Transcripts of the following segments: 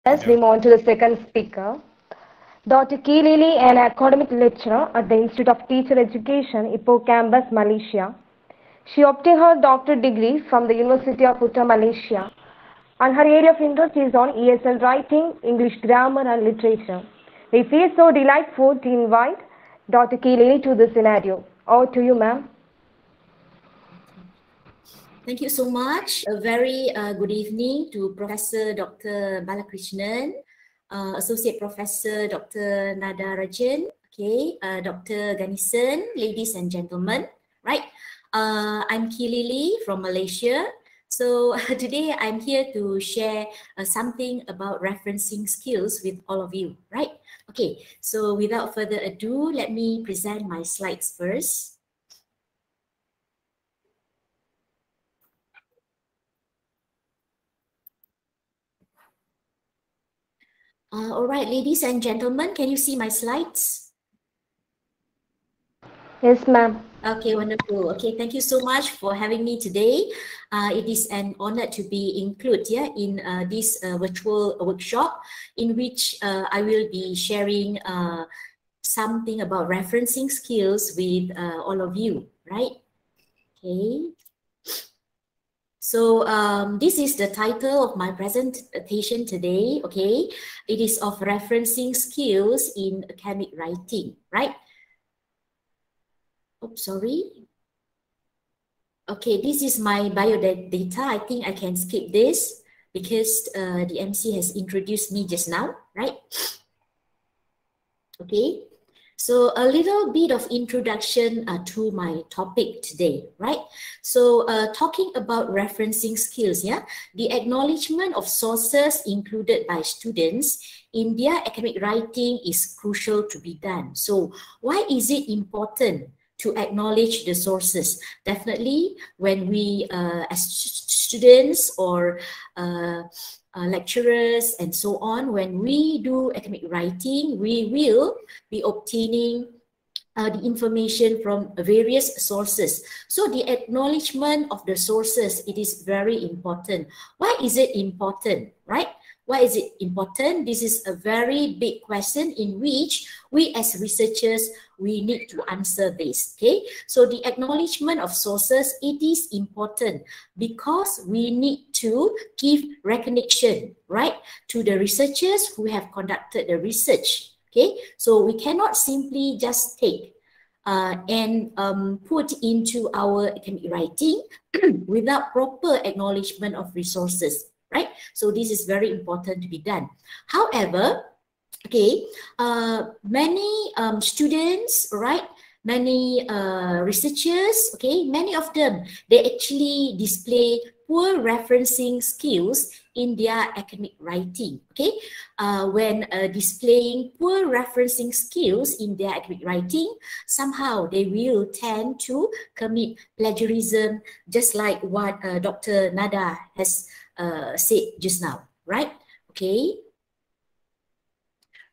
Let's move on to the second speaker. Dr. Key Lily, an academic lecturer at the Institute of Teacher Education, Ipoh Campus, Malaysia. She obtained her doctorate degree from the University of Uttar Malaysia, and her area of interest is on ESL writing, English grammar and literature. We feel so delightful to invite Dr. Key Lily to the scenario. Over to you, ma'am. Thank you so much. A very good evening to Professor Dr. Balakrishnan, Associate Professor Dr. Nada Rajan, okay, Dr. Ganesan, ladies and gentlemen, right? I'm Key Lily from Malaysia. So today I'm here to share something about referencing skills with all of you, right? Okay, so without further ado, let me present my slides first. All right, ladies and gentlemen, can you see my slides? Yes, ma'am. Okay, wonderful. Okay, thank you so much for having me today. It is an honor to be included in this virtual workshop in which I will be sharing something about referencing skills with all of you, right? Okay. So this is the title of my presentation today, okay? It is of referencing skills in academic writing, right? Oops, sorry. Okay, this is my biodata. I think I can skip this because the MC has introduced me just now, right? Okay. So a little bit of introduction to my topic today, right? So talking about referencing skills, yeah, the acknowledgement of sources included by students in their academic writing is crucial to be done. So why is it important to acknowledge the sources? Definitely when we as students or lecturers and so on, when we do academic writing, we will be obtaining the information from various sources. So the acknowledgement of the sources, it is very important. Why is it important, right? Why is it important? This is a very big question in which we as researchers, we need to answer this, okay? So the acknowledgement of sources, it is important because we need to give recognition, right, to the researchers who have conducted the research, okay? So we cannot simply just take and put into our academic writing without proper acknowledgement of resources, right? So this is very important to be done. However, okay, many students, right, many researchers, okay, many of them, they actually display poor referencing skills in their academic writing, okay? When displaying poor referencing skills in their academic writing, somehow they will tend to commit plagiarism, just like what Dr. Nada has said just now, right? Okay.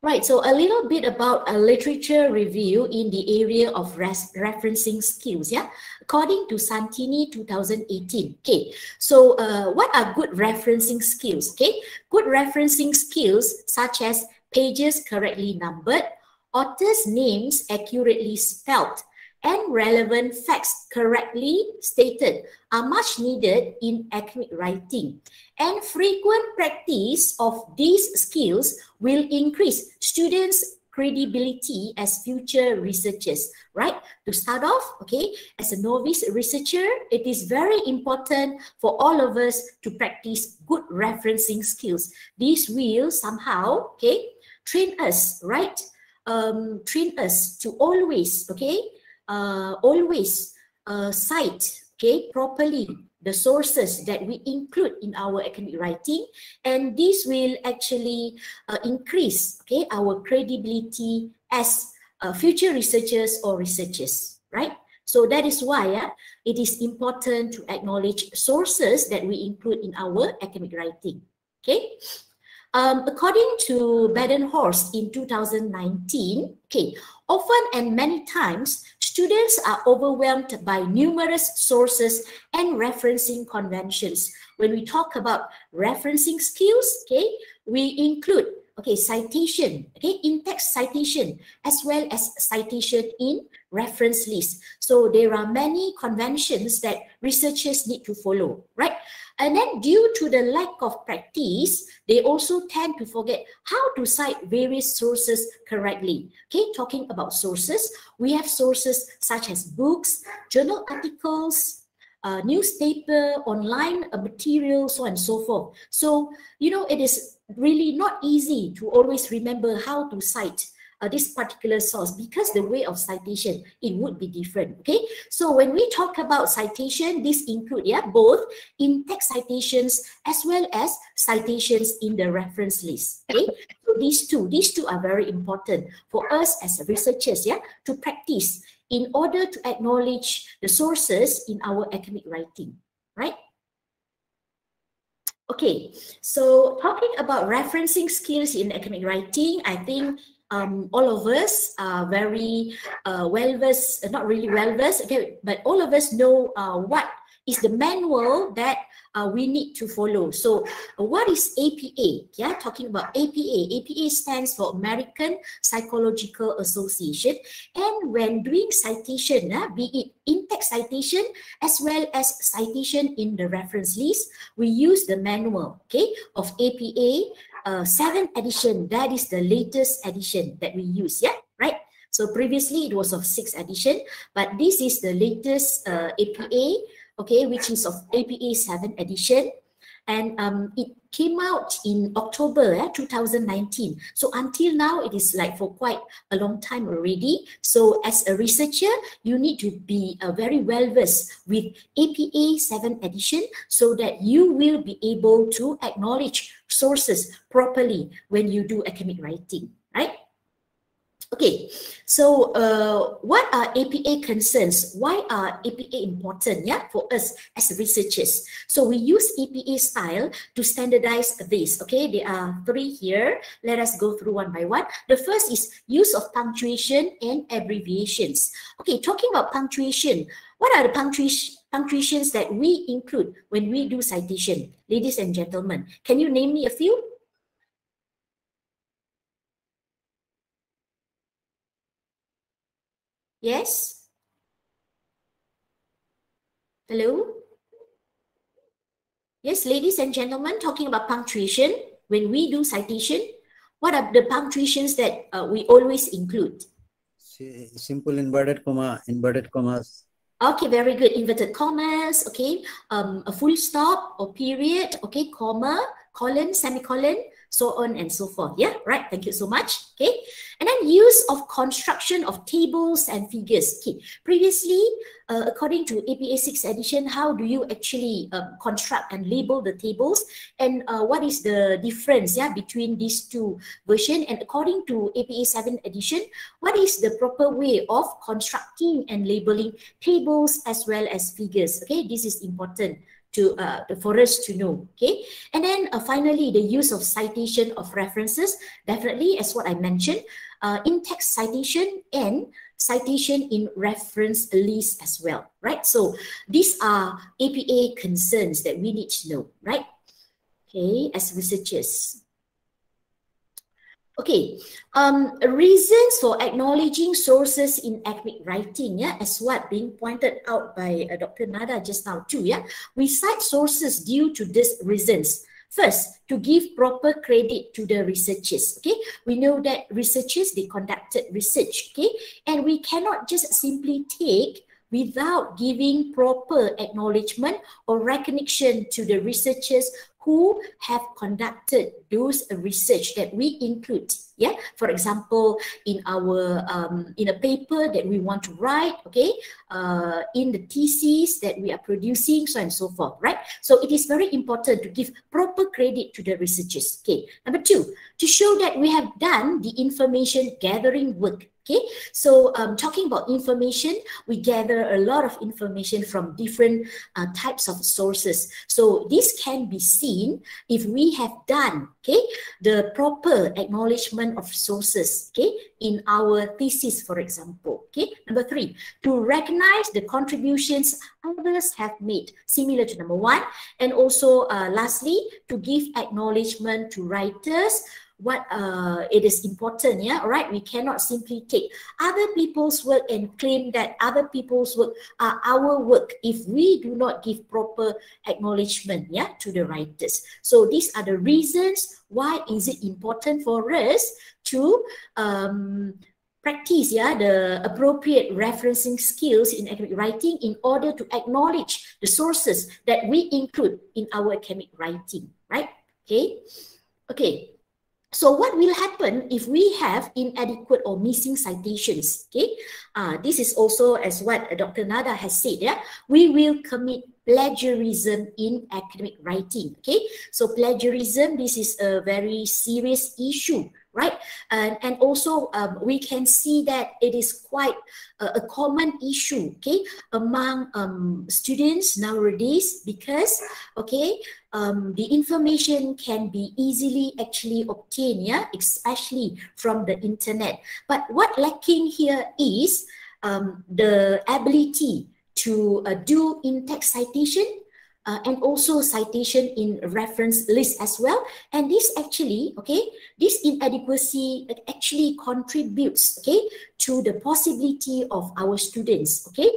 Right, so a little bit about a literature review in the area of referencing skills, yeah? According to Santini 2018, okay? So what are good referencing skills, okay? Good referencing skills such as pages correctly numbered, authors' names accurately spelled, and relevant facts correctly stated are much needed in academic writing. And frequent practice of these skills will increase students' credibility as future researchers, right? To start off, okay, as a novice researcher, it is very important for all of us to practice good referencing skills. This will somehow, okay, train us, right? Train us to always, okay, cite, okay, properly the sources that we include in our academic writing, and this will actually increase, okay, our credibility as future researchers or researchers, right? So that is why it is important to acknowledge sources that we include in our academic writing, okay? According to Badenhorst in 2019, okay, often and many times, students are overwhelmed by numerous sources and referencing conventions. When we talk about referencing skills, okay, we include, okay, citation, okay, in-text citation, as well as citation in reference list. So there are many conventions that researchers need to follow, right? And then due to the lack of practice, they also tend to forget how to cite various sources correctly. Okay, talking about sources, we have sources such as books, journal articles, newspaper, online material, so on and so forth. So, you know, it is really not easy to always remember how to cite this particular source, because the way of citation, it would be different, okay? So when we talk about citation, this include, yeah, both in-text citations as well as citations in the reference list, okay? So these two are very important for us as researchers, yeah, to practice in order to acknowledge the sources in our academic writing, right? Okay, so talking about referencing skills in academic writing, I think all of us are very well-versed, not really well-versed, okay, but all of us know what is the manual that we need to follow. So what is APA? Yeah, talking about APA. APA stands for American Psychological Association. And when doing citation, be it in-text citation as well as citation in the reference list, we use the manual, okay, of APA 7th edition. That is the latest edition that we use, yeah, right? So previously it was of 6th edition, but this is the latest APA, okay, which is of APA 7th edition. And it came out in October 2019. So until now, it is like for quite a long time already. So as a researcher, you need to be very well versed with APA 7th edition so that you will be able to acknowledge sources properly when you do academic writing, right? Okay, so what are APA concerns? Why are APA important, yeah, for us as researchers? So we use APA style to standardize this, okay? There are 3 here. Let us go through one by one. The first is use of punctuation and abbreviations. Okay, talking about punctuation, what are the punctuations that we include when we do citation? Ladies and gentlemen, can you name me a few? Yes? Hello? Yes, ladies and gentlemen, talking about punctuation, when we do citation, what are the punctuations that we always include? Simple inverted commas. Okay, very good. Inverted commas, okay. A full stop or period, okay, comma, colon, semicolon, so on and so forth. Yeah, right. Thank you so much. Okay. And then use of construction of tables and figures. Okay. Previously, according to APA 6th edition, how do you actually construct and label the tables? And what is the difference, yeah, between these two versions? And according to APA 7th edition, what is the proper way of constructing and labeling tables as well as figures? Okay, this is important for us to know, okay? And then finally, the use of citation of references, definitely as what I mentioned, in-text citation and citation in reference list as well, right? So these are APA concerns that we need to know, right? Okay, as researchers. Okay, reasons for acknowledging sources in academic writing, yeah, as what being pointed out by Dr. Nada just now too, yeah. We cite sources due to these reasons. First, to give proper credit to the researchers, okay. We know that researchers, they conducted research, okay, and we cannot just simply take without giving proper acknowledgement or recognition to the researchers who have conducted those research that we include, yeah. For example, in our in a paper that we want to write, okay, in the thesis that we are producing, so on and so forth, right? So it is very important to give proper credit to the researchers. Okay. Number 2, to show that we have done the information gathering work. Okay, so talking about information, we gather a lot of information from different types of sources. So this can be seen if we have done, okay, the proper acknowledgement of sources, okay, in our thesis, for example. Okay, number 3, to recognize the contributions others have made, similar to number 1, and also lastly, to give acknowledgement to writers. What it is important, yeah, all right, we cannot simply take other people's work and claim that other people's work are our work if we do not give proper acknowledgement, yeah, to the writers. So these are the reasons why is it important for us to practice, yeah, the appropriate referencing skills in academic writing in order to acknowledge the sources that we include in our academic writing, right? Okay. So what will happen if we have inadequate or missing citations? Okay, this is also as what Dr. Nada has said. Yeah, we will commit plagiarism in academic writing. Okay, so plagiarism, this is a very serious issue, right? And also we can see that it is quite a common issue, okay, among students nowadays, because okay, the information can be easily actually obtained, yeah, especially from the internet. But what lacking here is the ability to do in-text citation and also citation in reference list as well. And this actually, okay, this inadequacy actually contributes, okay, to the possibility of our students, okay,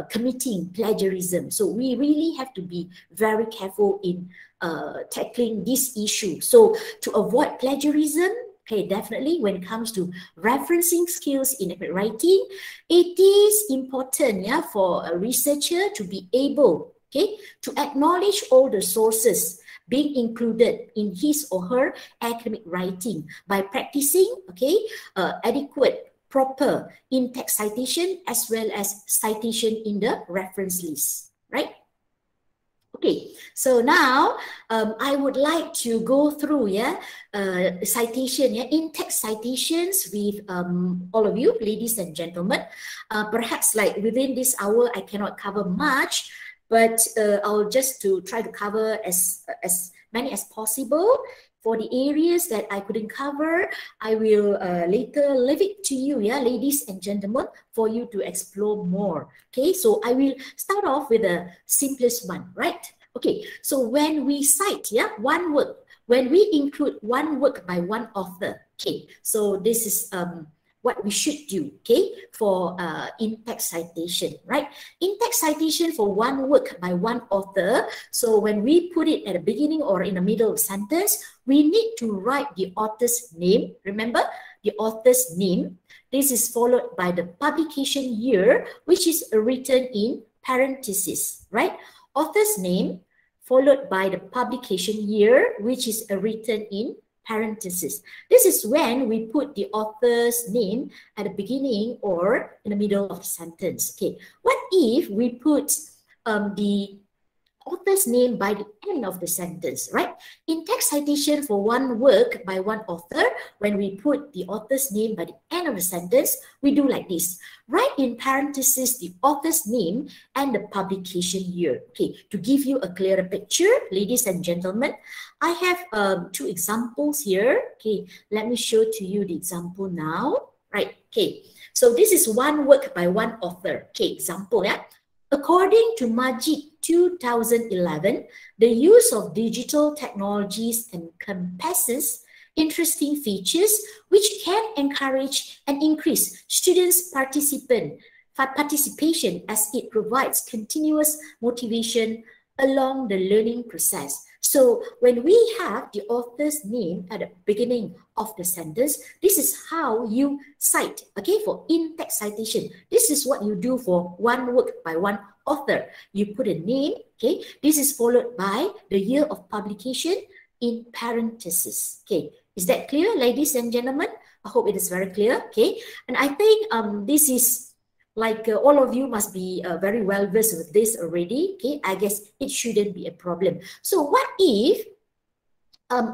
committing plagiarism. So we really have to be very careful in tackling this issue. So to avoid plagiarism, okay, definitely when it comes to referencing skills in academic writing, it is important, yeah, for a researcher to be able, okay, to acknowledge all the sources being included in his or her academic writing by practicing, okay, adequate, proper in-text citation as well as citation in the reference list, right? Okay, so now I would like to go through, yeah, citation, yeah, in-text citations with all of you, ladies and gentlemen. Perhaps like within this hour, I cannot cover much, but I'll just to try to cover as many as possible. For the areas that I couldn't cover, I will later leave it to you, yeah, ladies and gentlemen, for you to explore more. Okay, so I will start off with the simplest one, right? Okay, so when we cite, yeah, one work, when we include one work by one author, okay, so this is what we should do, okay, for in-text citation, right? In-text citation for one work by one author. So when we put it at the beginning or in the middle of the sentence, we need to write the author's name. Remember, the author's name. This is followed by the publication year, which is written in parentheses, right? Author's name, followed by the publication year, which is written in parentheses. This is when we put the author's name at the beginning or in the middle of the sentence. Okay, what if we put the author's name by the end of the sentence, right? In text citation for one work by one author, when we put the author's name by the end of the sentence, we do like this. Write in parentheses the author's name and the publication year. Okay, to give you a clearer picture, ladies and gentlemen, I have two examples here. Okay, let me show to you the example now. Right, okay. So this is one work by one author. Okay, example, yeah. According to Majid 2011, the use of digital technologies encompasses interesting features which can encourage and increase students' participation as it provides continuous motivation along the learning process. So when we have the author's name at the beginning of the sentence, this is how you cite, okay, for in-text citation. This is what you do for one work by one author. You put a name, okay, this is followed by the year of publication in parentheses, okay. Is that clear, ladies and gentlemen? I hope it is very clear, okay. And I think this is like all of you must be very well versed with this already, okay. I guess it shouldn't be a problem. So what if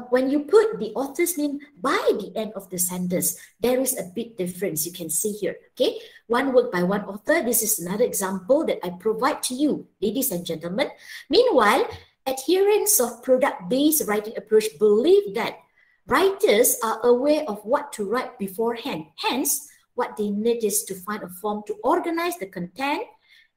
when you put the author's name by the end of the sentence, there is a big difference. You can see here, okay? One work by one author. This is another example that I provide to you, ladies and gentlemen. Meanwhile, adherents of product-based writing approach believe that writers are aware of what to write beforehand. Hence, what they need is to find a form to organize the content,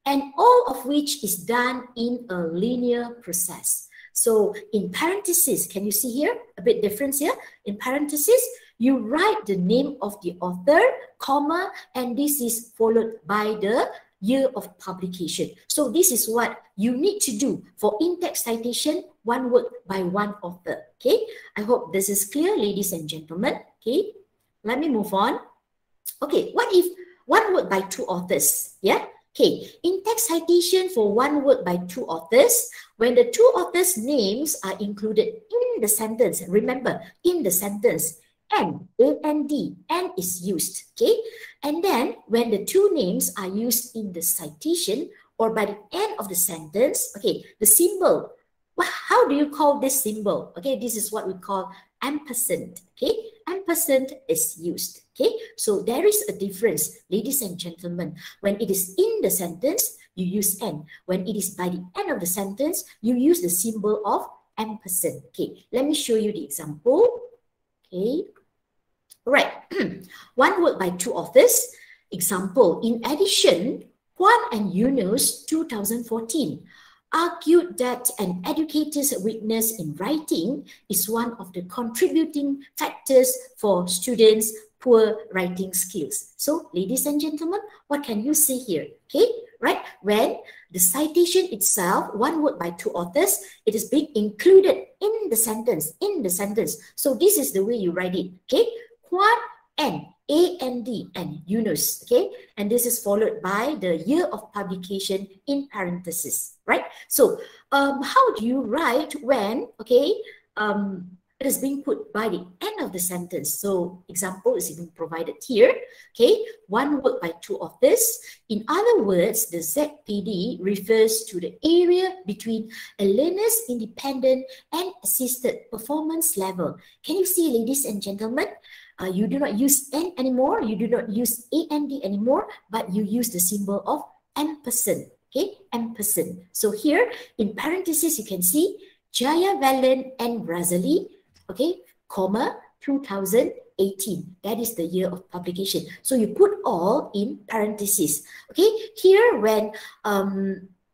and all of which is done in a linear process. So in parentheses, can you see here a bit difference here? In parentheses, you write the name of the author, comma, and this is followed by the year of publication. So this is what you need to do for in-text citation, one work by one author. Okay, I hope this is clear, ladies and gentlemen. Okay, let me move on. Okay, what if one work by two authors? Yeah. Okay, in-text citation for one work by two authors, when the two authors' names are included in the sentence, remember, in the sentence, and, A-N-D, and is used, okay? And then, when the two names are used in the citation, or by the end of the sentence, okay, the symbol, how do you call this symbol? Okay, this is what we call ampersand, okay? Ampersand is used, okay? So there is a difference, ladies and gentlemen. When it is in the sentence, you use N. When it is by the end of the sentence, you use the symbol of ampersand, okay? Let me show you the example, okay? Right, one work by two authors. Example, in addition, Kwan and Yunus, 2014, argued that an educator's weakness in writing is one of the contributing factors for students' poor writing skills. So, ladies and gentlemen, what can you say here? Okay, right? When the citation itself, one word by two authors, it is being included in the sentence, So, this is the way you write it. Okay, Kwan and A-N-D and Yunus, okay? And this is followed by the year of publication in parentheses, right? So, how do you write when, okay, it is being put by the end of the sentence? So, example is being provided here, okay? One word by two authors. In other words, the ZPD refers to the area between a learner's independent and assisted performance level. Can you see, ladies and gentlemen? You do not use N anymore, you do not use A-N-D anymore, but you use the symbol of ampersand, okay, ampersand. So here, in parentheses, you can see Jayavallen and Razali, okay, comma, 2018. That is the year of publication. So you put all in parentheses, okay. Here, when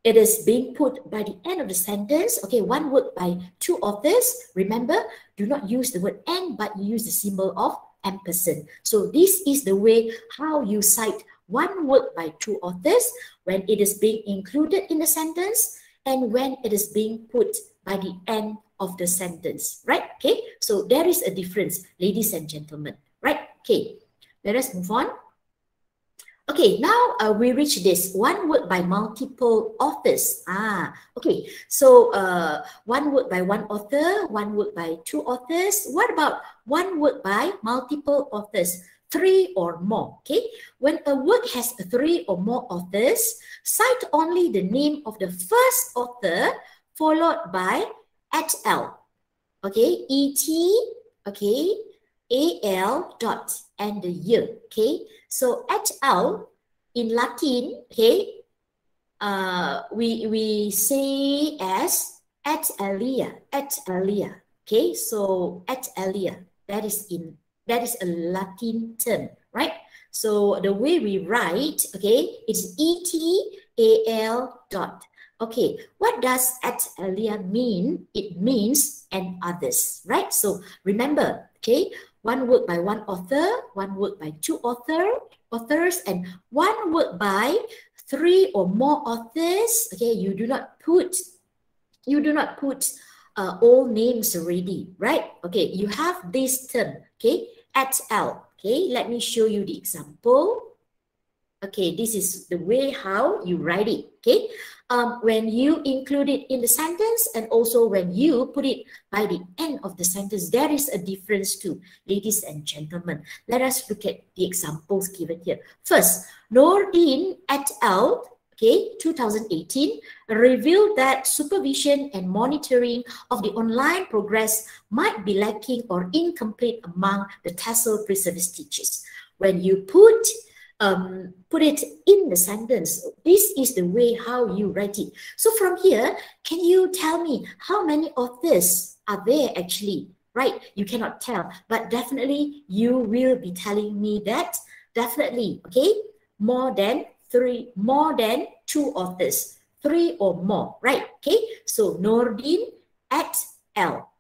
it is being put by the end of the sentence, okay, one word by two authors, remember, do not use the word and, but you use the symbol of ampersand. So this is the way how you cite one word by two authors when it is being included in the sentence and when it is being put by the end of the sentence, right? Okay, so there is a difference, ladies and gentlemen, right? Okay, let us move on. Okay, now we reach this one word by multiple authors. Okay, so one word by one author, one word by two authors. What about one word by multiple authors? Three or more, okay? When a work has three or more authors, cite only the name of the first author followed by et al. Okay, et, okay, al dot and the year, okay? So et al in Latin, okay, we say as et alia, okay? So et alia, that is a Latin term, right? So the way we write, okay, it's et-al dot. Okay, what does et alia mean? It means and others, right? So remember, okay, one word by one author, one word by two authors, and one word by three or more authors. Okay, you do not put all names already, right? Okay, you have this term, okay, et al. Okay, let me show you the example. Okay, this is the way how you write it, okay? When you include it in the sentence and also when you put it by the end of the sentence, there is a difference too, ladies and gentlemen. Let us look at the examples given here. First, Nordin et al. okay, 2018, revealed that supervision and monitoring of the online progress might be lacking or incomplete among the TESOL pre-service teachers. When you put it in the sentence, this is the way how you write it. So from here, can you tell me how many of this are there actually? Right, you cannot tell, but definitely you will be telling me that definitely, okay, more than 2 authors, 3 or more, right? Okay, so Nordin et al.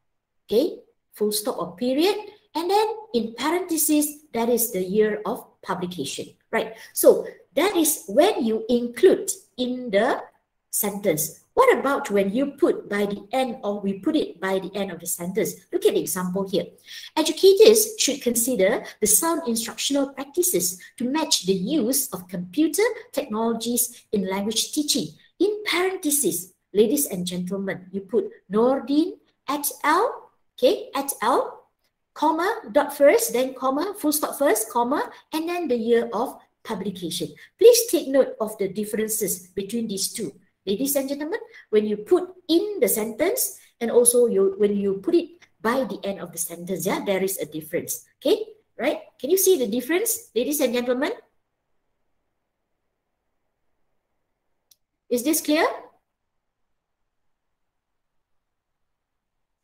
Okay, full stop or period, and then in parentheses, that is the year of publication, right? So that is when you include in the sentence. What about when you put by the end, or we put it by the end of the sentence? Look at the example here. Educators should consider the sound instructional practices to match the use of computer technologies in language teaching. In parentheses, ladies and gentlemen, you put Nordin et al, okay, et al, comma, dot first, then comma, full stop first, comma, and then the year of publication. Please take note of the differences between these two. Ladies and gentlemen, when you put in the sentence and also when you put it by the end of the sentence, yeah, there is a difference. Okay, right? Can you see the difference, ladies and gentlemen? Is this clear?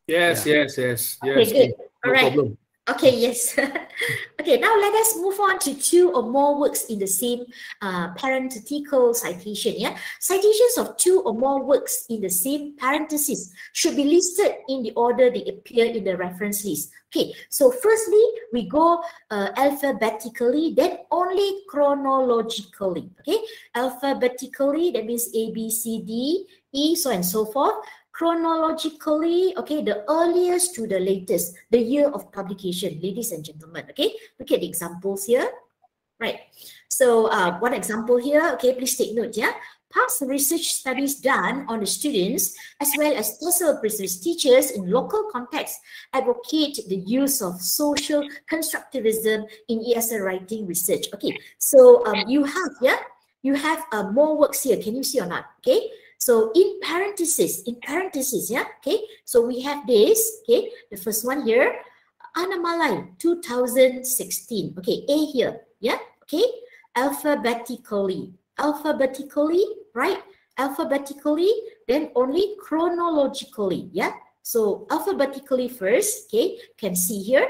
Yes, Yeah. yes. Okay, good. No All right. problem. Okay, yes. Okay, now let us move on to 2 or more works in the same parenthetical citation. Yeah, citations of 2 or more works in the same parenthesis should be listed in the order they appear in the reference list. Okay, so firstly, we go alphabetically, then only chronologically. Okay, alphabetically, that means A, B, C, D, E, so and so forth. Chronologically, okay, the earliest to the latest, the year of publication, ladies and gentlemen. Okay, look at the examples here. Right, so one example here, okay, please take note. Yeah, past research studies done on the students as well as TESOL pre-service teachers in local context advocate the use of social constructivism in ESL writing research. Okay, so you have more works here. Can you see or not? Okay, so in parentheses, yeah, okay, so we have this, okay, the first one here, Anamalai 2016, okay, A here, yeah, okay, alphabetically, right, alphabetically, then only chronologically, yeah, so alphabetically first, okay, can see here,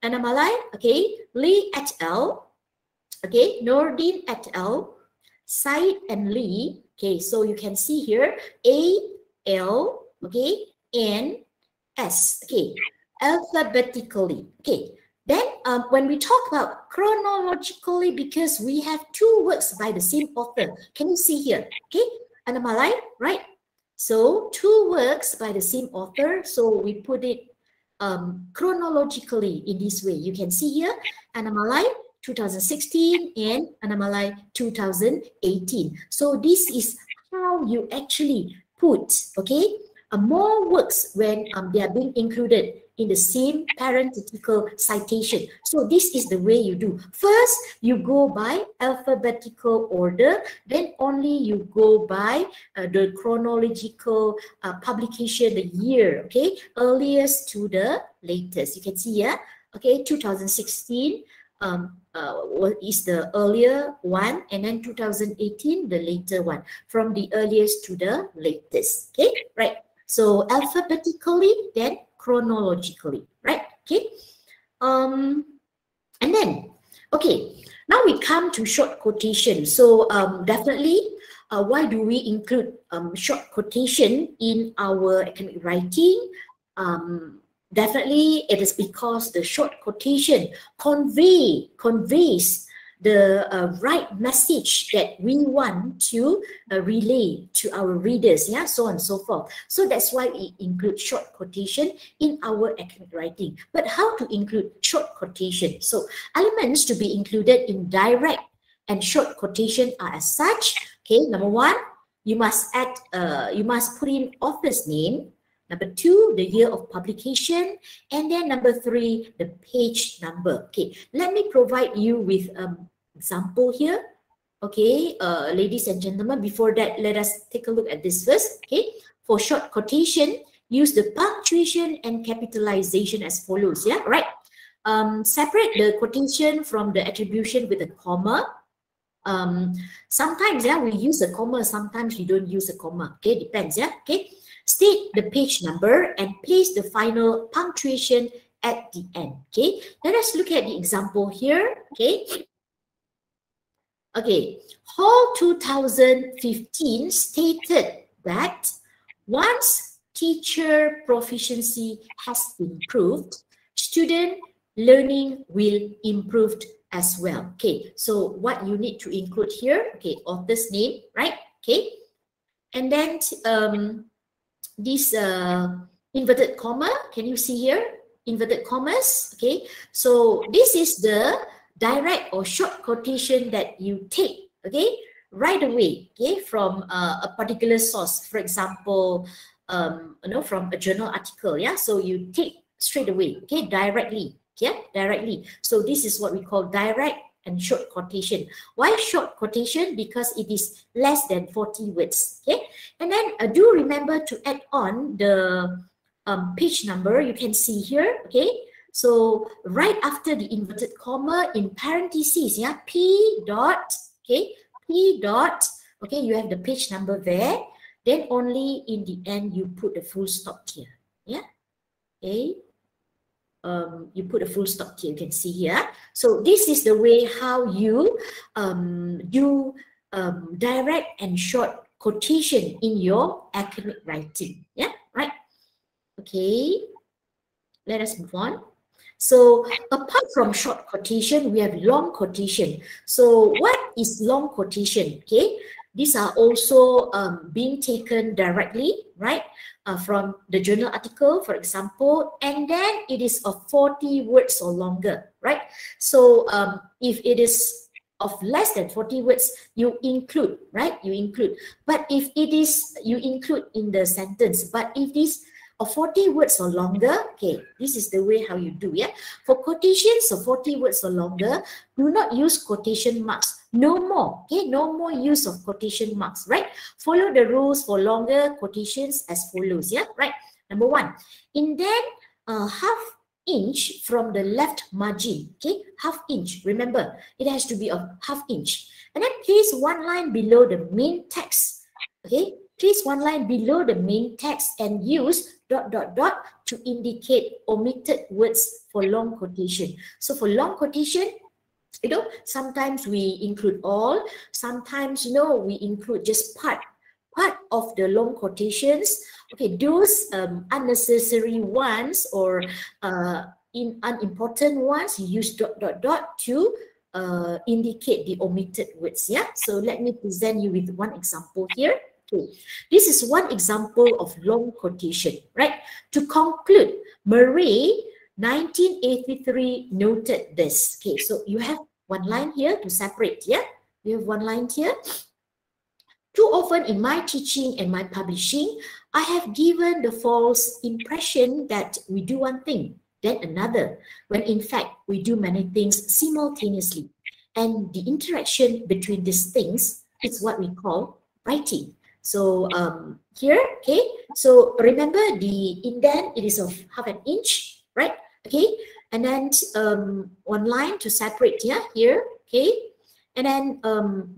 Anamalai, okay, Lee et al, okay, Nordin et al, Said and Lee, okay, so you can see here A, L, okay, N, S, okay, alphabetically, okay. Then when we talk about chronologically, because we have 2 works by the same author, can you see here, okay, Anamalai, right? So 2 works by the same author, so we put it chronologically in this way. You can see here, Anamalai 2016 and Anamalai 2018. So this is how you actually put, okay, more works when they are being included in the same parenthetical citation. So this is the way you do. First, you go by alphabetical order, then only you go by the chronological publication, the year, okay, earliest to the latest. You can see here, okay, 2016, is the earlier one, and then 2018 the later one, from the earliest to the latest. Okay, right, so alphabetically, then chronologically, right? Okay, and then okay, now we come to short quotation. So definitely, why do we include short quotation in our academic writing? Definitely, it is because the short quotation conveys the right message that we want to relay to our readers, yeah, so on and so forth. So that's why we include short quotation in our academic writing. But how to include short quotation? So elements to be included in direct and short quotation are as such. Okay, number 1, you must add, you must put in author's name. Number 2, the year of publication. And then number 3, the page number. Okay, let me provide you with an example here. Okay, ladies and gentlemen, before that, let us take a look at this first. Okay, for short quotation, use the punctuation and capitalization as follows. Yeah, right. Separate the quotation from the attribution with a comma. Sometimes, yeah, we use a comma. Sometimes we don't use a comma. Okay, depends. Yeah. Okay. State the page number and paste the final punctuation at the end. Okay. Let us look at the example here. Okay. Okay, Hall 2015 stated that once teacher proficiency has improved, student learning will improve as well. Okay, so what you need to include here, okay, author's name, right? Okay, and then this inverted comma, can you see here? Inverted commas, okay? So this is the direct or short quotation that you take, okay, right away, okay, from a particular source. For example, from a journal article, yeah. So you take straight away, okay, directly, yeah, directly. So this is what we call direct and short quotation. Why short quotation? Because it is less than 40 words, okay. And then do remember to add on the page number. You can see here, okay. So right after the inverted comma in parentheses, yeah, P dot, okay, P dot, okay, you have the page number there. Then only in the end you put the full stop here, yeah, okay. You put a full stop here, you can see here. So this is the way how you do direct and short quotation in your academic writing, yeah, right? Okay, let us move on. So apart from short quotation, we have long quotation. So what is long quotation? Okay, these are also being taken directly, right, from the journal article, for example, and then it is of 40 words or longer, right? So if it is of less than 40 words, you include, right? You include. But if it is, you include in the sentence. But if it is of 40 words or longer, okay, this is the way how you do, yeah. For quotations of 40 words or longer, do not use quotation marks. No more, okay, no more use of quotation marks, right? Follow the rules for longer quotations as follows, yeah, right? Number one, indent half inch from the left margin, okay, half inch. Remember, it has to be a half inch. And then place one line below the main text, okay. Place one line below the main text and use ... to indicate omitted words for long quotation. So for long quotation, you know, sometimes we include all, sometimes, you know, we include just part of the long quotations. Okay, those unnecessary ones or unimportant ones, you use ... to indicate the omitted words, yeah. So let me present you with one example here. Okay. This is one example of long quotation, right? To conclude, Murray, 1983, noted this. Okay, so you have one line here to separate, yeah? You have one line here. Too often in my teaching and my publishing, I have given the false impression that we do one thing, then another, when in fact we do many things simultaneously. And the interaction between these things is what we call writing. So here, okay, so remember the indent, it is of half an inch, right? Okay, and then one line to separate, yeah, here, okay, and then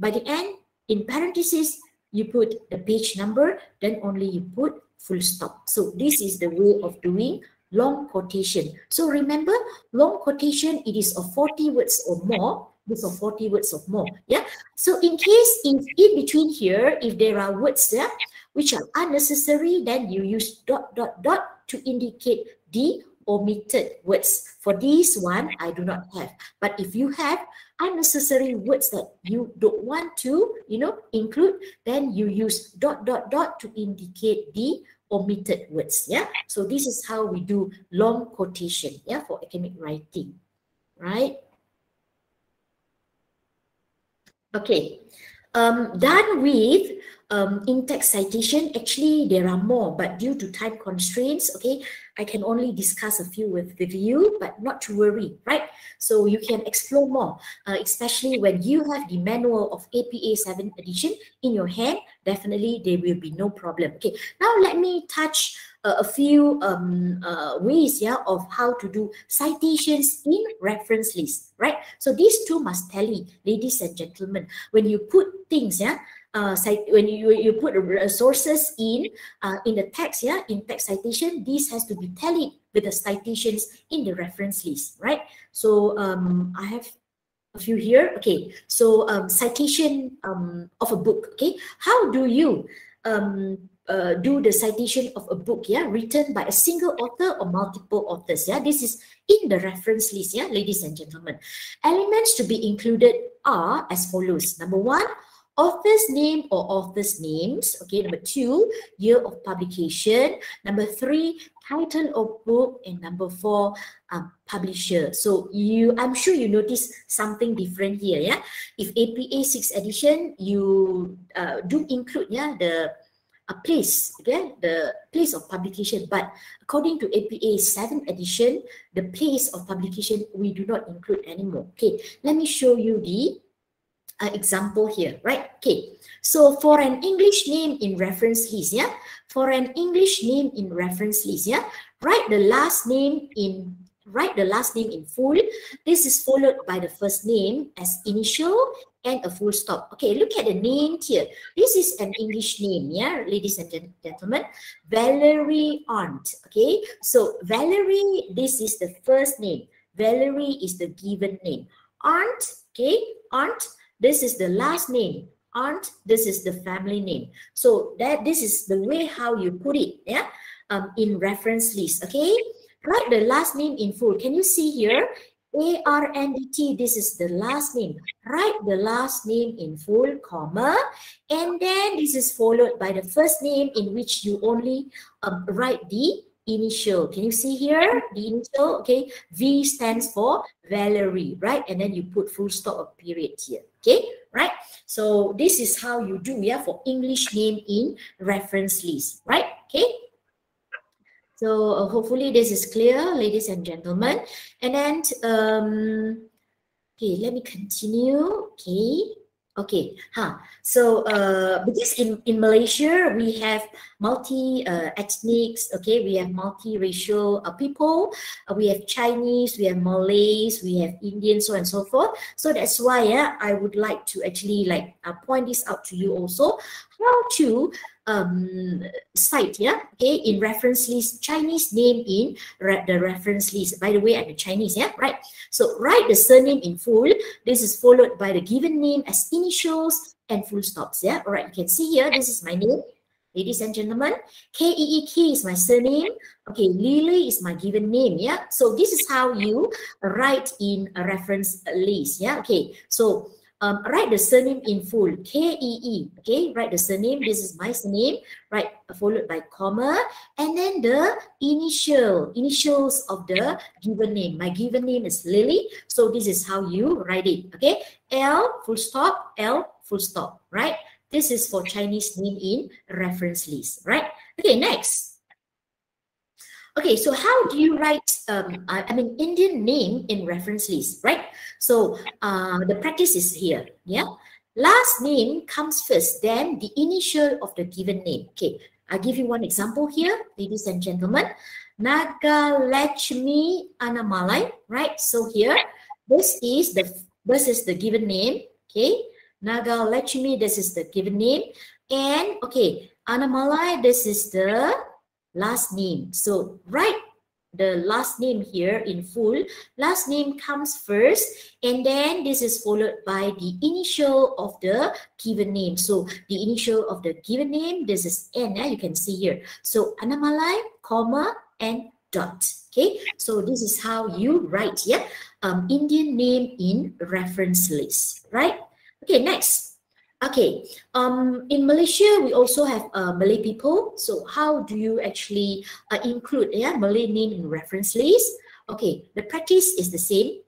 by the end, in parentheses, you put the page number, then only you put full stop. So this is the way of doing long quotation. So remember, long quotation, it is of 40 words or more. This of 40 words or more, yeah. So in case in between here, if there are words there which are unnecessary, then you use ... to indicate the omitted words. For this one, I do not have. But if you have unnecessary words that you don't want to, you know, include, then you use ... to indicate the omitted words, yeah. So this is how we do long quotation, yeah, for academic writing, right? Okay, done with in text citation, actually there are more, but due to time constraints, okay, I can only discuss a few with you, but not to worry, right? So you can explore more, especially when you have the manual of APA 7th edition in your hand. Definitely there will be no problem. Okay, now let me touch a few ways, yeah, of how to do citations in reference list, right? So these two must tally, ladies and gentlemen. When you put things, yeah, when you put sources in the text, yeah, in text citation, this has to be tallied with the citations in the reference list, right? So I have a few here. Okay, so citation of a book. Okay, how do you do the citation of a book, yeah, written by a single author or multiple authors? Yeah, this is in the reference list, yeah, ladies and gentlemen. Elements to be included are as follows. Number one, author's name or authors' names. Okay, number two, year of publication. Number three, title of book. And number four, publisher. So I'm sure you notice something different here, yeah. If APA 6th edition, you do include, yeah, the place, okay, the place of publication. But according to APA 7th edition, the place of publication we do not include anymore. Okay, let me show you the example here, right? Okay, so for an English name in reference list, yeah, for an English name in reference list, yeah, write the last name in full. This is followed by the first name as initial and a full stop. Okay, look at the name here. This is an English name, yeah, ladies and gentlemen. Valerie Arndt. Okay, so Valerie, this is the first name. Valerie is the given name. Arndt, okay, Arndt, this is the last name. Arndt, this is the family name. So this is the way how you put it, yeah, in reference list. Okay, write the last name in full. Can you see here? ARNDT, this is the last name. Write the last name in full, comma, and then this is followed by the first name in which you only write the initial. Can you see here the initial? Okay, V stands for Valerie, right? And then you put full stop or period here. Okay, right? So this is how you do, yeah, for English name in reference list, right? Okay. So hopefully this is clear, ladies and gentlemen. And then, okay, let me continue. Okay, so because in Malaysia, we have multi-ethnics, okay, we have multi-racial people, we have Chinese, we have Malays, we have Indians, so on and so forth. So that's why, yeah, I would like to actually point this out to you also, how to cite, yeah, okay, in reference list, Chinese name in the reference list. By the way, I'm a Chinese, yeah, right? So write the surname in full. This is followed by the given name as initials and full stops, yeah. All right, you can see here, this is my name, ladies and gentlemen. K-E-E-K is my surname. Okay, Lily is my given name, yeah. So this is how you write in a reference list, yeah. Okay, so write the surname in full, K-E-E, okay, write the surname, this is my surname, right, followed by comma, and then the initials of the given name. My given name is Lily, so this is how you write it, okay, L, full stop, L, full stop, right? This is for Chinese name in reference list, right? Okay, next. Okay, so how do you write, Indian name in reference list, right? So the practice is here, yeah? Last name comes first, then the initial of the given name. Okay, I'll give you one example here, ladies and gentlemen. Nagalachmi Anamalai, right? So here, this is the given name, okay? Nagalachmi, this is the given name. And, okay, Anamalai, this is the last name. So write the last name here in full. Last name comes first, and then this is followed by the initial of the given name. So the initial of the given name, this is N, you can see here. So Anamalai, comma, and dot. Okay, so this is how you write, yeah, Indian name in reference list, right? Okay, next. Okay, in Malaysia, we also have Malay people. So how do you actually include, yeah, Malay name in reference list? Okay, the practice is the same.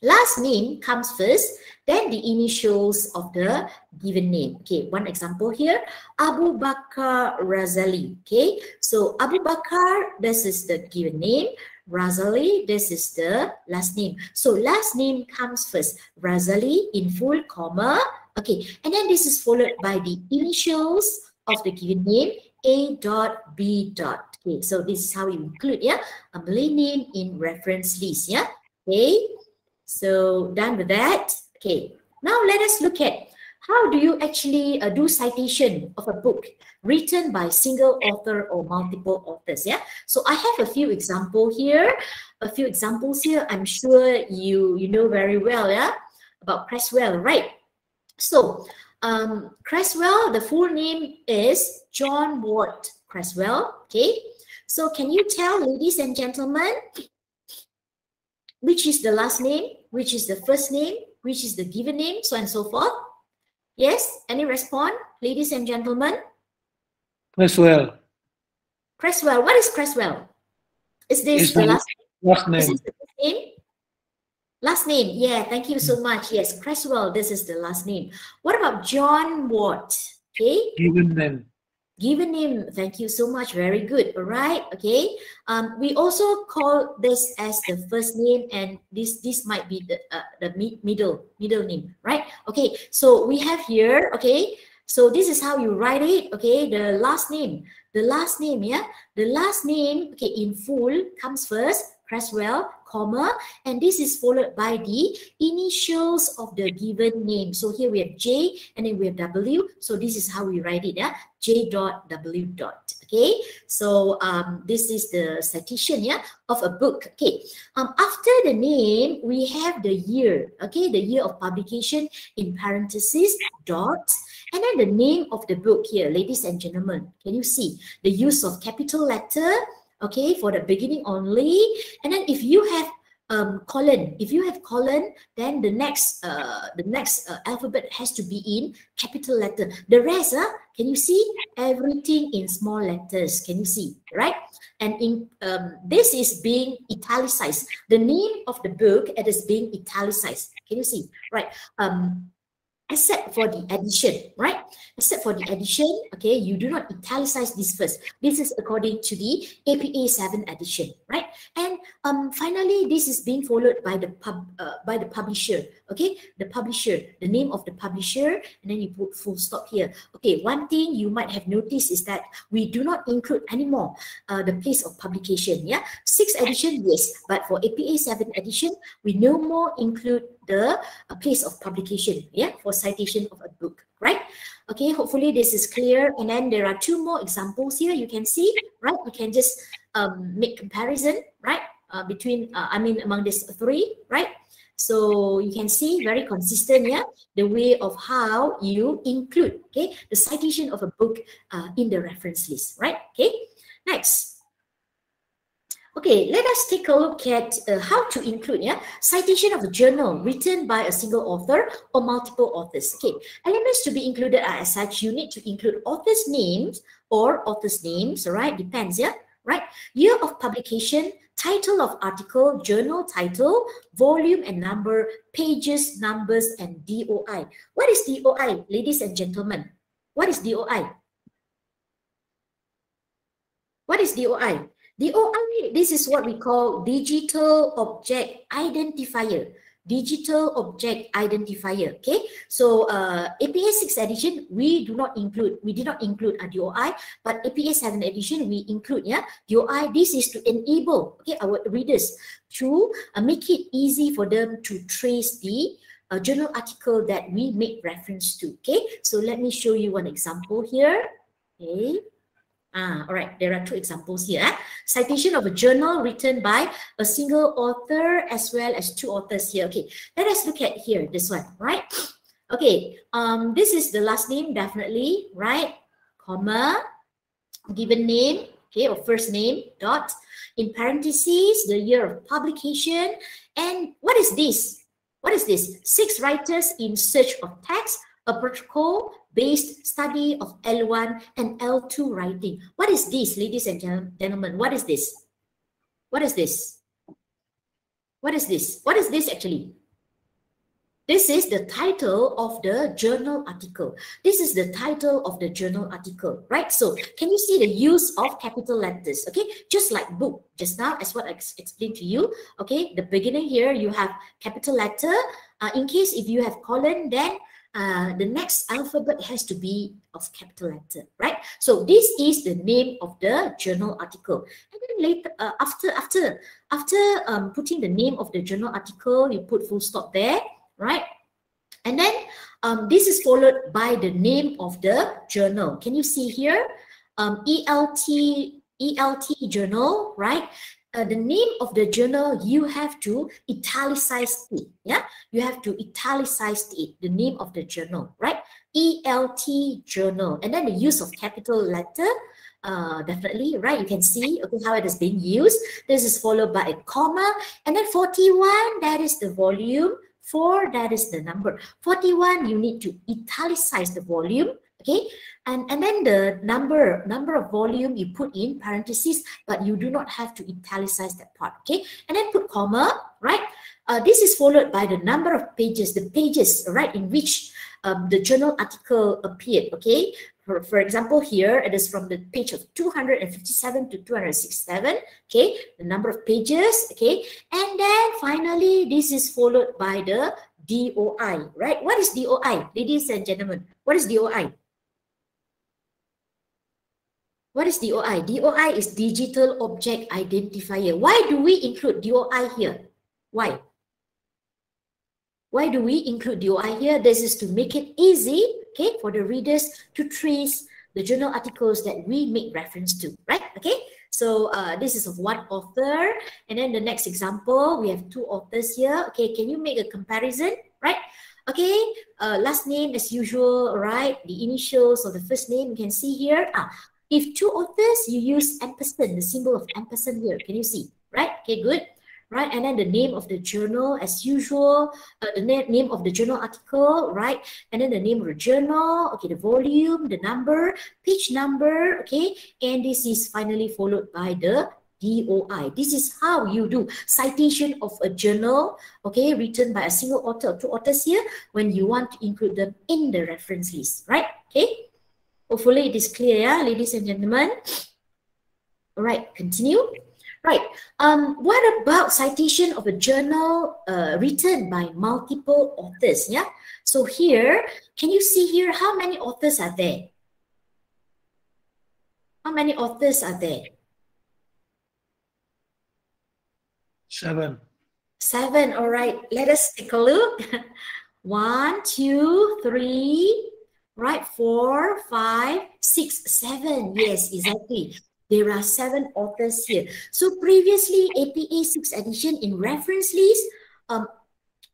Last name comes first, then the initials of the given name. Okay, one example here, Abu Bakar Razali. Okay, so Abu Bakar, this is the given name. Razali, this is the last name. So last name comes first, Razali in full comma. Okay, and then this is followed by the initials of the given name, A dot B dot. Okay, so this is how you include, yeah, a Malay name in reference list, yeah. Okay, so done with that. Okay, now let us look at how do you actually do citation of a book written by single author or multiple authors, yeah. So I have a few examples here. I'm sure you know very well, yeah, about Creswell, right? So Creswell, the full name is John Ward Creswell. Okay, so can you tell, ladies and gentlemen, which is the last name, which is the first name, which is the given name, so on and so forth? Yes, any response, ladies and gentlemen? Creswell. Creswell, what is Creswell? Is this the last name? Is this the first name? Last name, yeah, thank you so much. Yes, Creswell, this is the last name. What about John Watt? Okay. Given name. Given name, thank you so much. Very good. All right. Okay. We also call this as the first name, and this might be the middle name, right? Okay. So we have here. Okay. So this is how you write it. Okay. The last name. Yeah. The last name. Okay. In full comes first. Creswell, comma, and this is followed by the initials of the given name. So here we have J and then we have W. So this is how we write it, yeah? J dot W dot. Okay, so this is the citation, yeah, of a book. Okay, after the name we have the year. Okay, the year of publication in parentheses, dot, and then the name of the book here, ladies and gentlemen. Can you see the use of capital letter? Okay, for the beginning only, and then if you have colon, then the next alphabet has to be in capital letter. The rest, can you see everything in small letters? Can you see, right? And in this is being italicized. The name of the book, it is being italicized. Can you see, right? Except for the addition, right? Except for the addition, okay, you do not italicize this first. This is according to the APA 7 edition, right? And finally, this is being followed by the publisher, okay? The publisher, the name of the publisher, and then you put full stop here. Okay, one thing you might have noticed is that we do not include anymore the place of publication, yeah? 6th edition, yes, but for APA 7 edition, we no more include the place of publication, yeah, for citation of a book, right? Okay, hopefully this is clear. And then there are 2 more examples here. You can see, right? We can just make comparison, right? Among these 3, right? So you can see very consistent, yeah, the way of how you include, okay, the citation of a book in the reference list, right? Okay, next. Okay, let us take a look at how to include, yeah, citation of a journal written by a single author or multiple authors. Okay, elements to be included are as such, you need to include authors' names or authors' names, right? Depends, yeah, right? Year of publication, title of article, journal title, volume and number, pages, numbers, and DOI. What is DOI, ladies and gentlemen? What is DOI? What is DOI? DOI, this is what we call digital object identifier. Digital object identifier. Okay, so APA 6 edition we did not include a DOI, but APA 7 edition we include, yeah, DOI. This is to enable, okay, our readers to make it easy for them to trace the journal article that we make reference to. Okay, so let me show you one example here. Okay. All right, there are 2 examples here. Citation of a journal written by a single author as well as 2 authors here. Okay, let us look at here, this one, right? Okay, this is the last name, definitely, right? Comma, given name, okay, or first name, dot, in parentheses, the year of publication, and what is this? What is this? 6 writers in search of text, a protocol-based study of L1 and L2 writing. What is this, ladies and gentlemen? What is this? What is this? What is this? What is this actually? This is the title of the journal article. This is the title of the journal article, right? So can you see the use of capital letters? Okay, just like book just now, as what I explained to you. Okay, the beginning here you have capital letter. In case if you have colon, then the next alphabet has to be of capital letter, right? So this is the name of the journal article. And then later, after putting the name of the journal article, you put full stop there, right? And then this is followed by the name of the journal. Can you see here? ELT journal, right? The name of the journal, you have to italicize it. Yeah, you have to italicize it, the name of the journal, right? ELT journal. And then the use of capital letter, definitely, right? You can see, okay, how it is being used. This is followed by a comma. And then 41, that is the volume. 4, that is the number. 41, you need to italicize the volume. Okay, and then the number of volume you put in parentheses, but you do not have to italicize that part. Okay, and then put comma, right? This is followed by the number of pages, the pages, right, in which the journal article appeared. Okay, for example, here it is from the page of 257 to 267. Okay, the number of pages. Okay, and then finally this is followed by the DOI, right? What is DOI, ladies and gentlemen? What is DOI? What is DOI? DOI is Digital Object Identifier. Why do we include DOI here? Why? Why do we include DOI here? This is to make it easy, okay, for the readers to trace the journal articles that we make reference to, right? Okay, so this is of one author. And then the next example, we have 2 authors here. Okay, can you make a comparison, right? Okay, last name as usual, right? The initials of the first name, you can see here. If 2 authors, you use ampersand, the symbol of ampersand here. Can you see? Right? Okay, good. Right, and then the name of the journal as usual, the name of the journal article, right? And then the name of the journal, okay, the volume, the number, page number, okay? And this is finally followed by the DOI. This is how you do citation of a journal, okay, written by a single author, 2 authors here, when you want to include them in the reference list, right? Okay. Hopefully it is clear, yeah, ladies and gentlemen. All right, continue. Right, what about citation of a journal written by multiple authors, yeah? So here, can you see here how many authors are there? How many authors are there? 7. 7, all right. Let us take a look. 1, 2, 3, right, 4, 5, 6, 7. Yes, exactly. There are 7 authors here. So previously, APA 6 edition in reference list,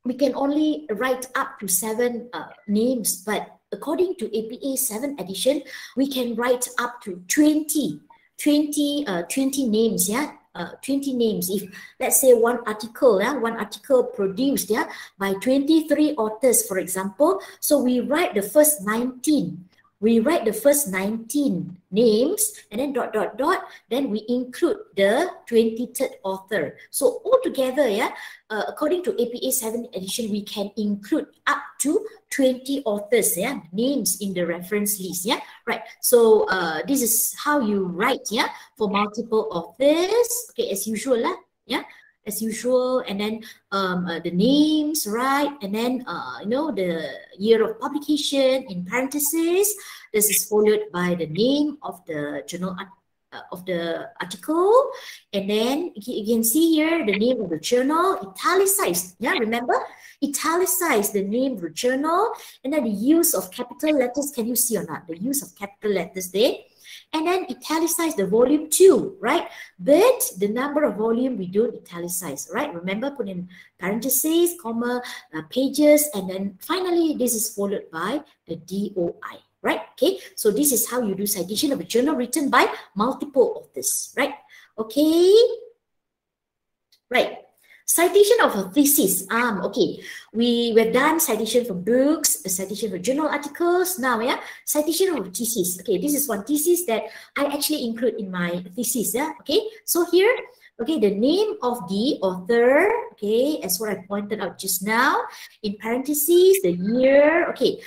we can only write up to 7 names, but according to APA 7 edition, we can write up to 20 names, yeah. 20 names. If let's say one article produced, yeah, by 23 authors, for example, so we write the first 19. We write the first 19 names and then ... then we include the 23rd author. So altogether, yeah, according to APA 7 edition, we can include up to 20 authors, yeah, names in the reference list, yeah, right. So this is how you write, yeah, for multiple authors, okay, as usual, yeah, as usual, and then the names, right, and then you know, the year of publication in parentheses. This is followed by the name of the journal of the article, and then you can see here the name of the journal, italicized, yeah, remember, italicize the name of the journal, and then the use of capital letters. Can you see or not the use of capital letters there? And then italicize the volume too, right? But the number of volume we don't italicize, right? Remember, put in parentheses, comma, pages, and then finally this is followed by the DOI, right? Okay, so this is how you do citation of a journal written by multiple authors, right? Okay, right. Citation of a thesis. Okay, we've done citation for books, a citation for journal articles. Now, yeah, citation of a thesis. Okay, this is one thesis that I actually include in my thesis. Yeah, okay. So here, Okay, the name of the author, okay, as what I pointed out just now, in parentheses, the year, okay.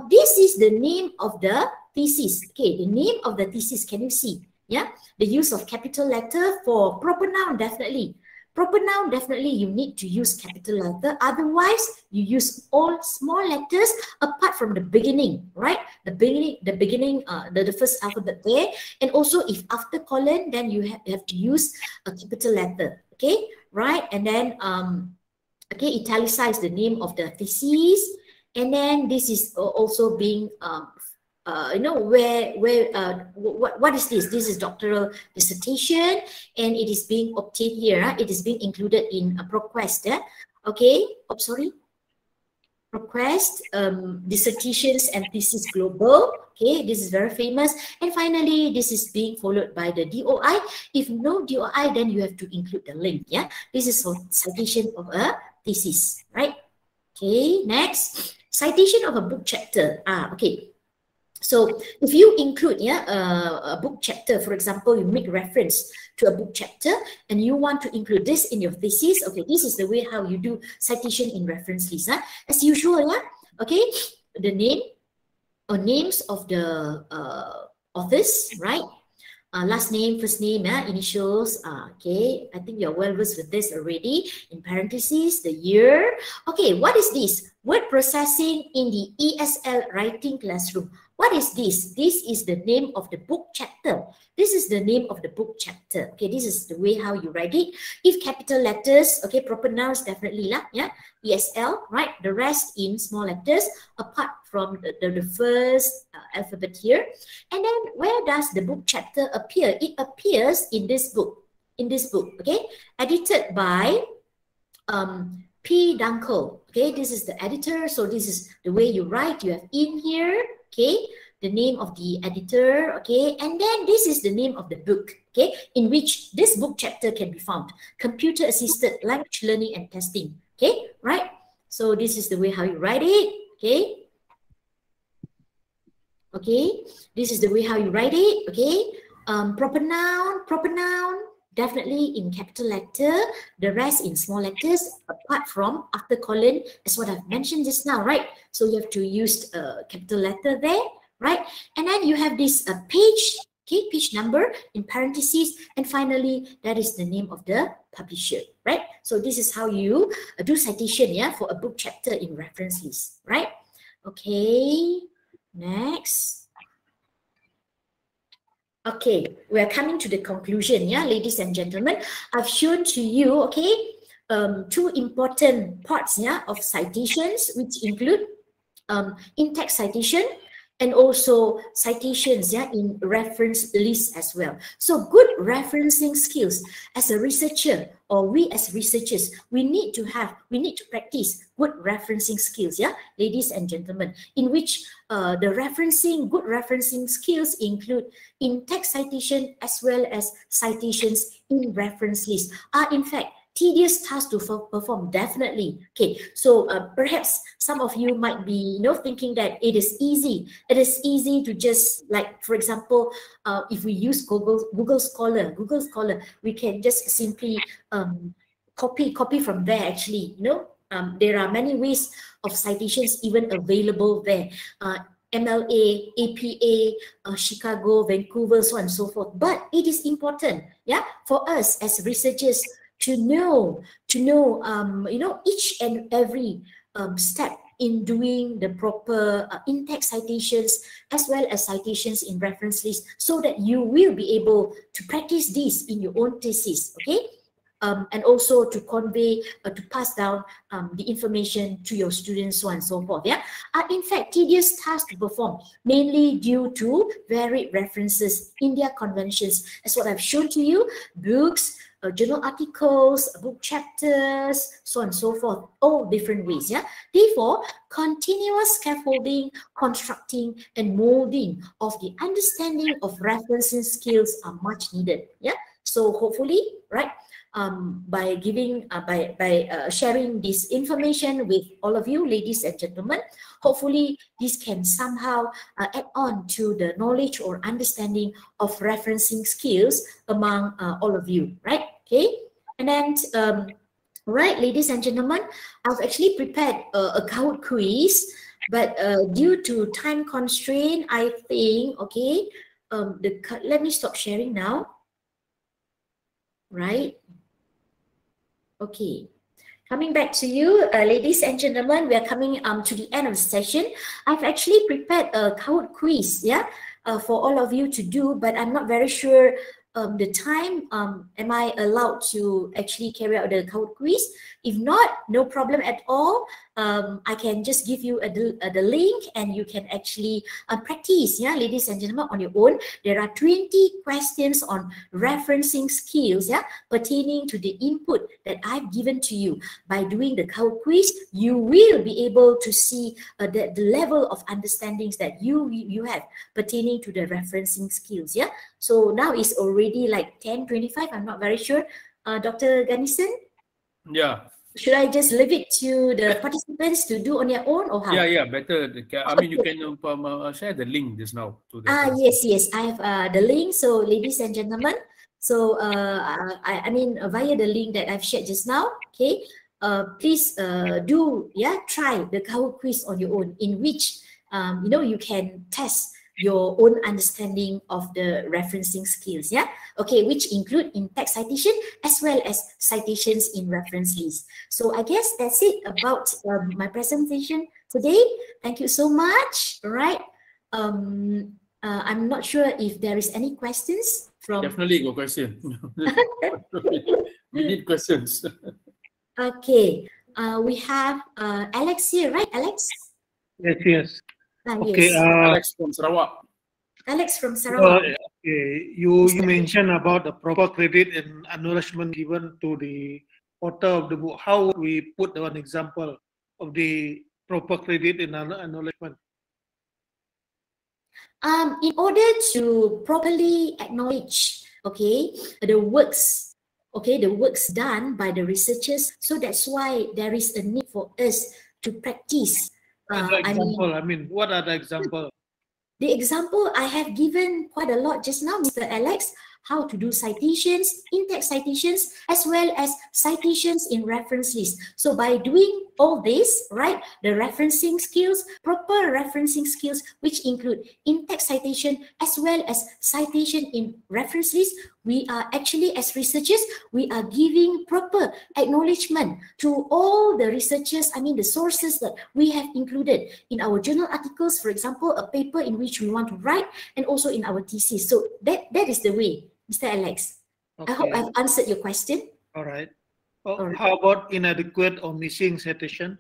This is the name of the thesis, okay, the name of the thesis, can you see? Yeah, the use of capital letter for proper noun, definitely. Proper noun, definitely you need to use capital letter. Otherwise, you use all small letters apart from the beginning, right? The first alphabet there. And also if after colon, then you have to use a capital letter, okay? Right? And then, okay, italicize the name of the thesis. And then this is also being, you know, what is this? This is doctoral dissertation, and it is being obtained here. It is being included in a ProQuest. Okay, oh, sorry. ProQuest, dissertations and thesis global. Okay, this is very famous. And finally, this is being followed by the DOI. If no DOI, then you have to include the link. Yeah, this is for citation of a thesis, right? Okay, next, citation of a book chapter. Okay. So if you include a book chapter, for example, you make reference to a book chapter and you want to include this in your thesis, okay, this is the way how you do citation in reference list. As usual, okay, the name or names of the authors, right? Last name, first name, initials, okay, I think you're well versed with this already. In parentheses, the year. Okay, what is this? Word processing in the ESL writing classroom. What is this? This is the name of the book chapter. This is the name of the book chapter. Okay, this is the way how you write it. If capital letters, okay, proper nouns definitely lah, yeah. ESL, right? The rest in small letters, apart from the first alphabet here. And then where does the book chapter appear? It appears in this book. In this book, okay, edited by P. Dunkel. Okay, this is the editor. So this is the way you write. You have in here. Okay, the name of the editor, okay, and then this is the name of the book, okay, in which this book chapter can be found. Computer assisted language learning and testing, okay, right? So this is the way how you write it, okay. Okay, this is the way how you write it, okay. Proper noun, definitely in capital letter, the rest in small letters, apart from after colon, as what I've mentioned just now, right? So you have to use a capital letter there, right? And then you have this page, okay, page number in parentheses, and finally, that is the name of the publisher, right? So this is how you do citation, yeah, for a book chapter in reference list, right? Okay, next. Okay, we are coming to the conclusion, yeah, ladies and gentlemen. I've shown to you, okay, two important parts, yeah, of citations, which include in-text citation and also citations, yeah, in reference list as well. So good referencing skills as a researcher, or we as researchers, we need to practice good referencing skills, yeah, ladies and gentlemen, in which the good referencing skills include in-text citation as well as citations in reference list are in fact tedious task to perform, definitely. Okay, so perhaps some of you might be, thinking that it is easy. It is easy to just, like, for example, if we use Google Scholar, we can just simply copy from there. Actually, there are many ways of citations even available there. MLA, APA, Chicago, Vancouver, so on and so forth. But it is important, yeah, for us as researchers to know, each and every step in doing the proper in-text citations as well as citations in reference list, so that you will be able to practice this in your own thesis, okay? And also to convey, to pass down the information to your students, so on and so forth, yeah? Are in fact tedious tasks to perform, mainly due to varied references in their conventions, as what I've shown to you: books, journal articles, book chapters, so on and so forth, all different ways, yeah? Therefore, continuous scaffolding, constructing, and molding of the understanding of referencing skills are much needed, yeah? So hopefully, right, by sharing this information with all of you, ladies and gentlemen, hopefully this can somehow add on to the knowledge or understanding of referencing skills among all of you, right? Okay, and then right, ladies and gentlemen, I've actually prepared a Kahoot quiz, but due to time constraint, I think, okay, let me stop sharing now. Right. Okay. Coming back to you, ladies and gentlemen, we are coming to the end of the session. I've actually prepared a Kahoot quiz, yeah, for all of you to do, but I'm not very sure the time. Am I allowed to actually carry out the Kahoot quiz? If not, no problem at all. I can just give you the link and you can actually practice, yeah, ladies and gentlemen, on your own. There are 20 questions on referencing skills, yeah, pertaining to the input that I've given to you. By doing the Kahoot quiz, you will be able to see the level of understandings that you have pertaining to the referencing skills, yeah. So now it's already like 10:25. I'm not very sure. Dr. Ganesan? Yeah. Should I just leave it to the participants to do on their own or how? Yeah, better. I mean, you can share the link just now. To the yes. I have the link. So, ladies and gentlemen, so I mean, via the link that I've shared just now, okay, please try the Kahoot quiz on your own, in which, you can test your own understanding of the referencing skills, yeah? Okay, which include in-text citation as well as citations in reference list. So I guess that's it about my presentation today. Thank you so much, all right? I'm not sure if there is any questions from... Definitely got question. We need questions. Okay, we have Alex here, right, Alex? Yes. Okay, Yes. Alex from Sarawak. Alex from Sarawak. Okay, you mentioned about the proper credit and acknowledgement given to the author of the book. How would we put an example of the proper credit and acknowledgement? In order to properly acknowledge, okay, the works done by the researchers, so that's why there is a need for us to practice. What are the examples? The example I have given quite a lot just now, Mr. Alex, how to do citations, in-text citations, as well as citations in reference list. So by doing all this, right, the referencing skills, proper referencing skills, which include in-text citation as well as citation in reference list, we are actually, as researchers, we are giving proper acknowledgement to all the researchers, the sources that we have included in our journal articles, for example, a paper in which we want to write, and also in our thesis. So that is the way, Mr. Alex. Okay. I hope I've answered your question. All right. How about inadequate or missing citation?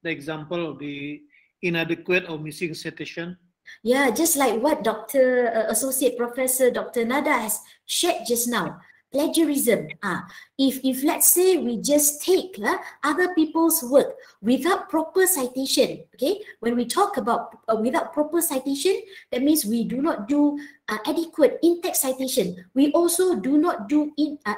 The example of the inadequate or missing citation? Yeah, just like what Associate Professor Dr. Nada has shared just now. Plagiarism. If let's say we just take other people's work without proper citation, okay? When we talk about without proper citation, that means we do not do adequate in-text citation. We also do not do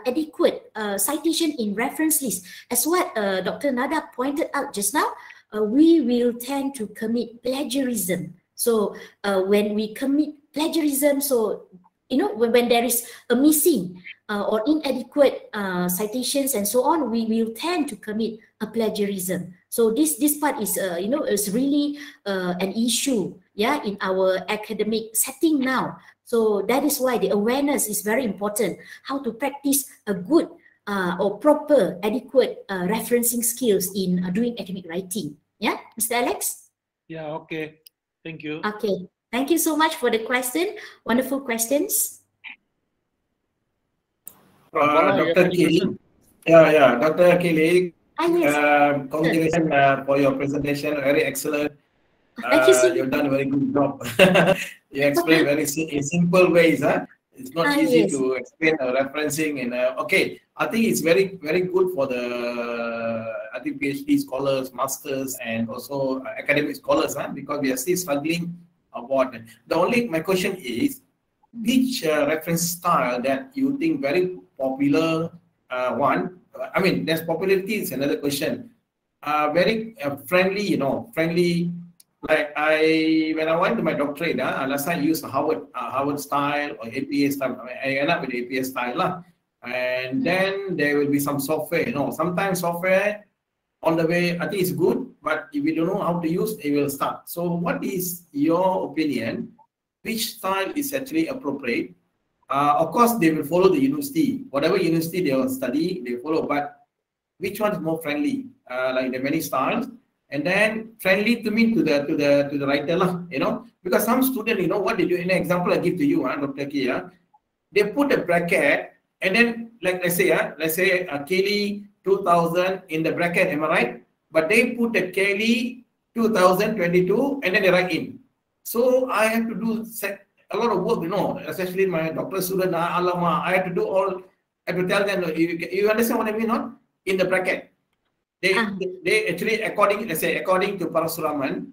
adequate citation in reference list. As what Dr. Nada pointed out just now, we will tend to commit plagiarism. So when we commit plagiarism, so when there is a missing or inadequate citations and so on, we will tend to commit a plagiarism. So this part is is really an issue, yeah, in our academic setting now. So that is why the awareness is very important. How to practice a good or proper, adequate referencing skills in doing academic writing. Yeah, Mr. Alex? Yeah, okay. Thank you. Okay. Thank you so much for the question. Wonderful questions. Dr. Kili. Yeah, Dr. Kili. Yes. Congratulations for your presentation. Very excellent. Thank you so much. You've done a very good job. You explain in simple ways. It's not easy to explain referencing and okay. I think it's very, very good for the PhD scholars, masters, and also academic scholars, because we are still struggling about it. My question is, which reference style that you think very popular one? There's popularity is another question. Very friendly, friendly. Like when I went to my doctorate, last time I used Harvard style or APA style. I end up with APA style. And then there will be some software, sometimes software on the way, I think it's good, but if you don't know how to use, it will start. So what is your opinion? Which style is actually appropriate? Of course, they will follow the university. Whatever university they will study, they follow, but which one is more friendly? Like the many styles, and then friendly to me to the writer, because some student, what they do. In an example I give to you, Dr. Kia, they put a bracket, and then let's say Kelly 2000 in the bracket, am I right? But they put the Kelly 2022, and then they write in. So I have to do a lot of work, especially my doctoral student. I have to do all. I have to tell them. You understand what I mean, not in the bracket. They actually according to Parasuraman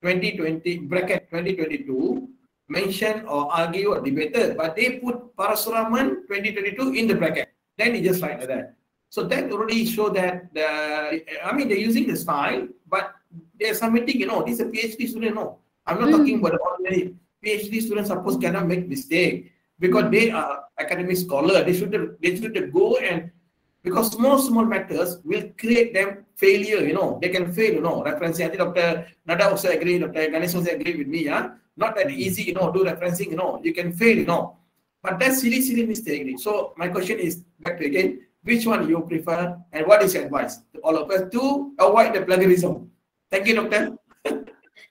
2020 bracket 2022 mention or argue or debated, but they put Parasuraman 2022 in the bracket. Then you just write like that. So that already show that they're using the style, but they're submitting. This is a PhD student. No, I'm not talking about the ordinary PhD students. Suppose cannot make mistake because they are academic scholar. They should go and. Because small matters will create them failure, they can fail, referencing. I think Dr. Nada also agree, Dr. Ganesh also agree with me, not that easy, do referencing, you can fail, but that's silly mistake. So my question is back to again, which one you prefer and what is your advice to all of us to avoid the plagiarism? Thank you, Doctor.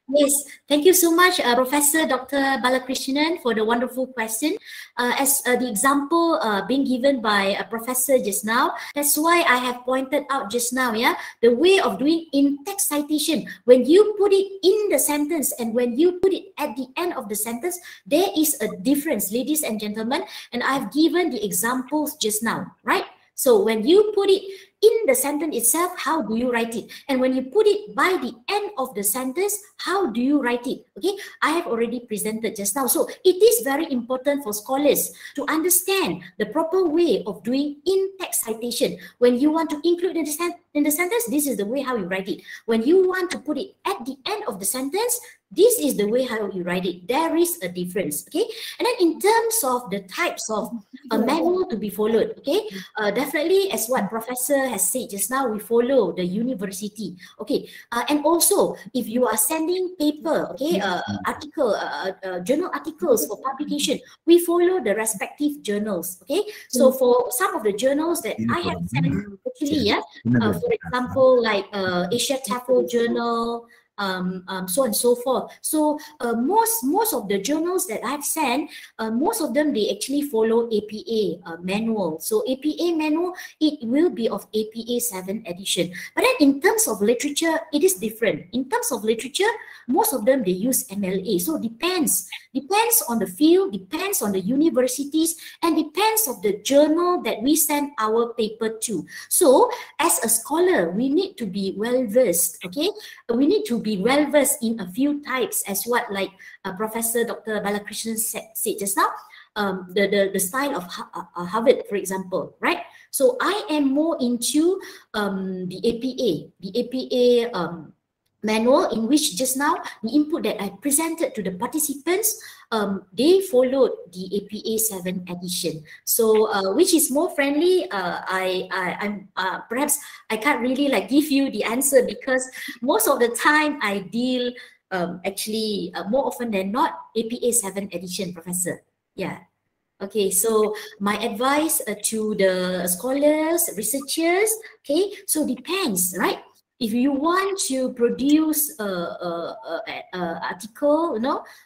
Yes, thank you so much, Professor Dr. Balakrishnan, for the wonderful question. As the example being given by a professor just now, that's why I have pointed out just now, the way of doing in-text citation. When you put it in the sentence and when you put it at the end of the sentence, there is a difference, ladies and gentlemen, and I've given the examples just now, right? So when you put it in the sentence itself, how do you write it? And when you put it by the end of the sentence, how do you write it? Okay, I have already presented just now. So it is very important for scholars to understand the proper way of doing in-text citation. When you want to include in the sentence, this is the way how you write it. When you want to put it at the end of the sentence, this is the way how you write it. There is a difference, okay? And then in terms of the types of a manual to be followed, okay? Definitely, as what Professor has said just now, we follow the university, okay? And also, if you are sending paper, okay, journal articles for publication, we follow the respective journals, okay? So for some of the journals that I have sent, actually, for example, like Asia TEFL Journal, so on and so forth. So most of the journals that I've sent, most of them, they actually follow APA manual. So APA manual, it will be of APA 7 edition. But then in terms of literature, it is different. In terms of literature, most of them, they use MLA. So depends on the field, depends on the universities, and depends on the journal that we send our paper to. So as a scholar, we need to be well versed, okay? We need to be well versed in a few types, as what like Professor Dr. Balakrishnan said just now, the style of Harvard, for example, right? So I am more into the APA manual, in which just now the input that I presented to the participants, they followed the APA 7 edition. So which is more friendly? I'm perhaps I can't really like give you the answer, because most of the time I deal actually more often than not APA 7 edition, Professor. Yeah. Okay, so my advice to the scholars, researchers, okay, so depends, right? If you want to produce an article,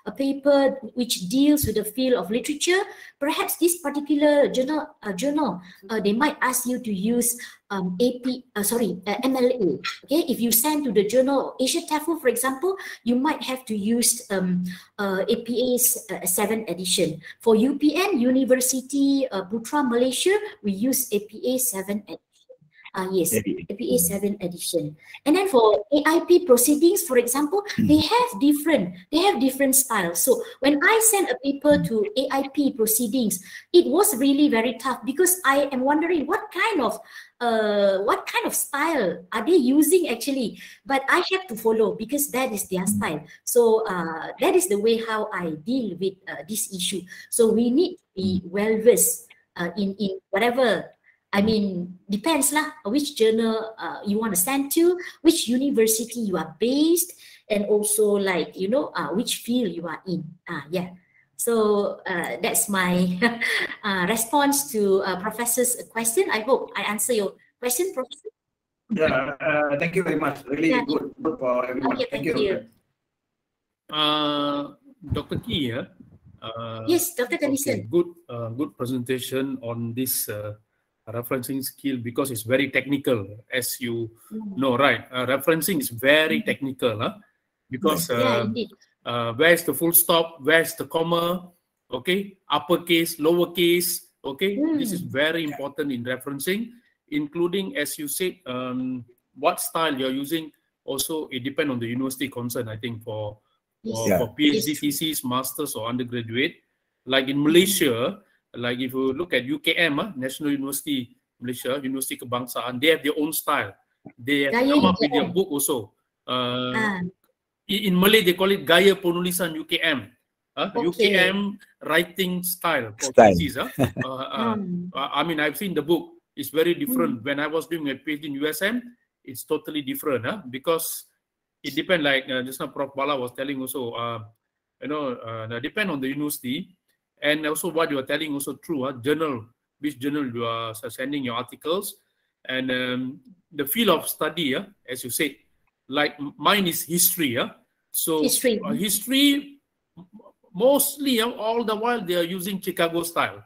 a paper which deals with the field of literature, perhaps this particular journal, they might ask you to use MLA. Okay, if you send to the journal Asia TEFL, for example, you might have to use APA's 7 edition. For UPN, University Putra Malaysia, we use APA 7 edition. Yes, APA 7 edition. And then for AIP proceedings, for example, they have different styles. So when I sent a paper to AIP proceedings, it was really very tough, because I am wondering what kind of style are they using actually, but I have to follow because that is their style. So that is the way how I deal with this issue. So we need to be well versed in whatever. I mean, depends lah which journal you want to send to, which university you are based, and also like which field you are in. Yeah. So that's my response to Professor's question. I hope I answer your question, Professor. Yeah, thank you very much. Really good for everyone. Okay, thank you. Dr. Key, yes, Dr. Tennyson. Okay, good presentation on this referencing skill, because it's very technical, as you know, right? Referencing is very technical, because where's the full stop, where's the comma, okay, uppercase, lowercase, okay, this is very important in referencing, including, as you said, what style you're using. Also, it depends on the university concerned, I think, for PhD thesis, masters, or undergraduate. Like in Malaysia, like if you look at UKM, National University Malaysia, University Kebangsaan, they have their own style. They have come up with their book also. In Malay, they call it Gaya Penulisan UKM. UKM writing style for thesis. I mean, I've seen the book. It's very different. When I was doing a PhD in USM, it's totally different, because it depends, like just now Prof. Bala was telling also, depend on the university, and also what you are telling also true, journal, which journal you are sending your articles, and the field of study, as you said, like mine is history, so history mostly all the while they are using Chicago style,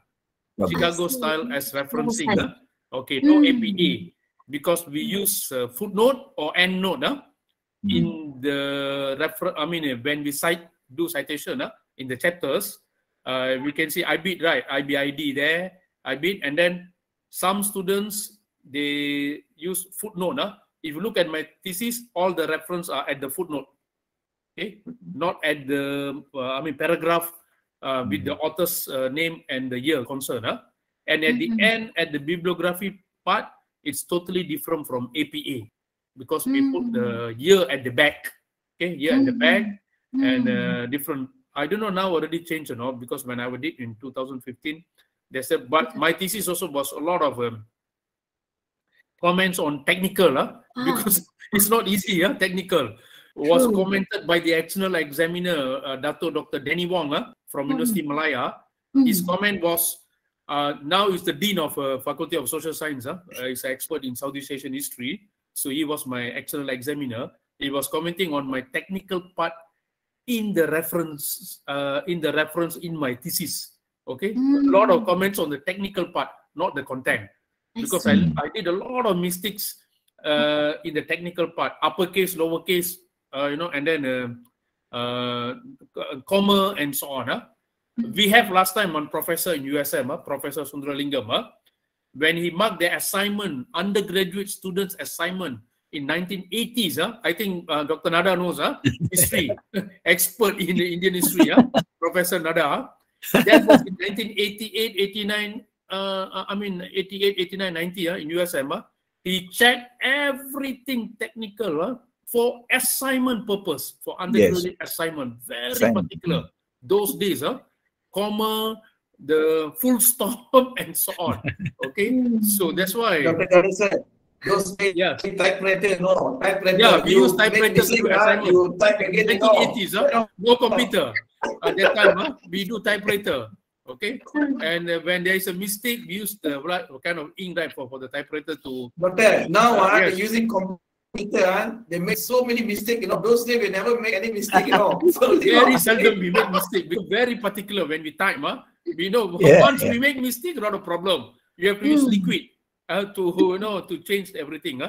style as referencing, okay, no APA, because we use footnote or endnote in the when we do citation in the chapters. We can see IBID, right? IBID there, IBID, and then some students, they use footnote. If you look at my thesis, all the reference are at the footnote, okay? Not at the, paragraph with the author's name and the year concerned. And at the end, at the bibliography part, it's totally different from APA, because we put the year at the back, okay? Year at the back, and different. I don't know now already changed or not, because when I did in 2015, they said, but my thesis also was a lot of comments on technical, because it's not easy, technical. Was commented by the external examiner, Dr. Danny Wong from University Malaya. His comment was, now he's the Dean of Faculty of Social Science. He's an expert in Southeast Asian history. So he was my external examiner. He was commenting on my technical part in the reference in my thesis. Okay, a lot of comments on the technical part, not the content, because I did a lot of mistakes in the technical part, uppercase, lowercase, and then comma and so on. We have last time one professor in USM, Professor Sundaralingam, when he marked the assignment, undergraduate students' assignment in 1980s, I think Dr. Nada knows, history, expert in the Indian history, Professor Nada. That was in 1988, 89, 88, 89, 90 in USM. He checked everything technical for assignment purpose, for undergraduate assignment, very particular. Those days, comma, the full stop, and so on. Okay, so that's why. Dr. Tennyson, those typewriter, no typewriter. Yeah, we use typewriter to do assignment. You type again, 1980s, no computer. At that time, we do typewriter. Okay, and when there is a mistake, we use the right kind of ink right for the typewriter to. But now they're using computer, they make so many mistakes. Those days we never make any mistake. So very seldom we make mistake. We're very particular when we type. We know once we make mistake, not a problem. You have to use liquid to change everything.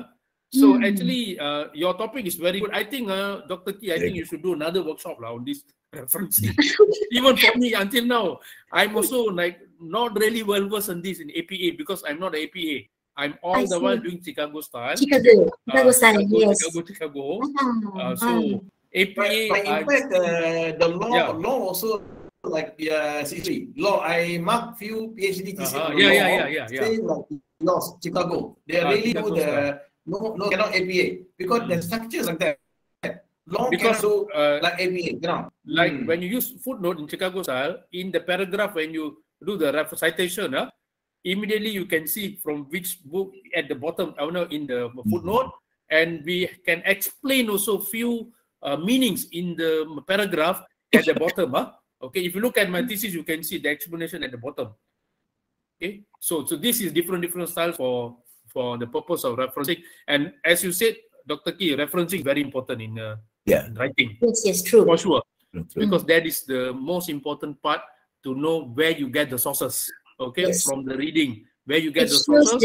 So actually, your topic is very good. I think, Dr. Key, I think you should do another workshop on this referencing. Even for me, until now, I'm also like not really well versed in this in APA, because I'm not APA. I'm all the while doing Chicago style. Chicago style, yes. Chicago. So APA. In fact, the law also, like law. I marked few PhD thesis. Yeah. Say like law, Chicago. They really do the cannot APA, because the structures like that. Law because do like APA, Like when you use footnote in Chicago style, in the paragraph when you do the citation, immediately you can see from which book at the bottom, in the footnote, and we can explain also few meanings in the paragraph at the bottom. Okay, if you look at my thesis, you can see the explanation at the bottom. Okay, so this is different styles for the purpose of referencing. And as you said, Dr. Key, referencing is very important in writing. Yes, true. For sure. Because that is the most important part, to know where you get the sources. Okay, from the reading, where you get the sources.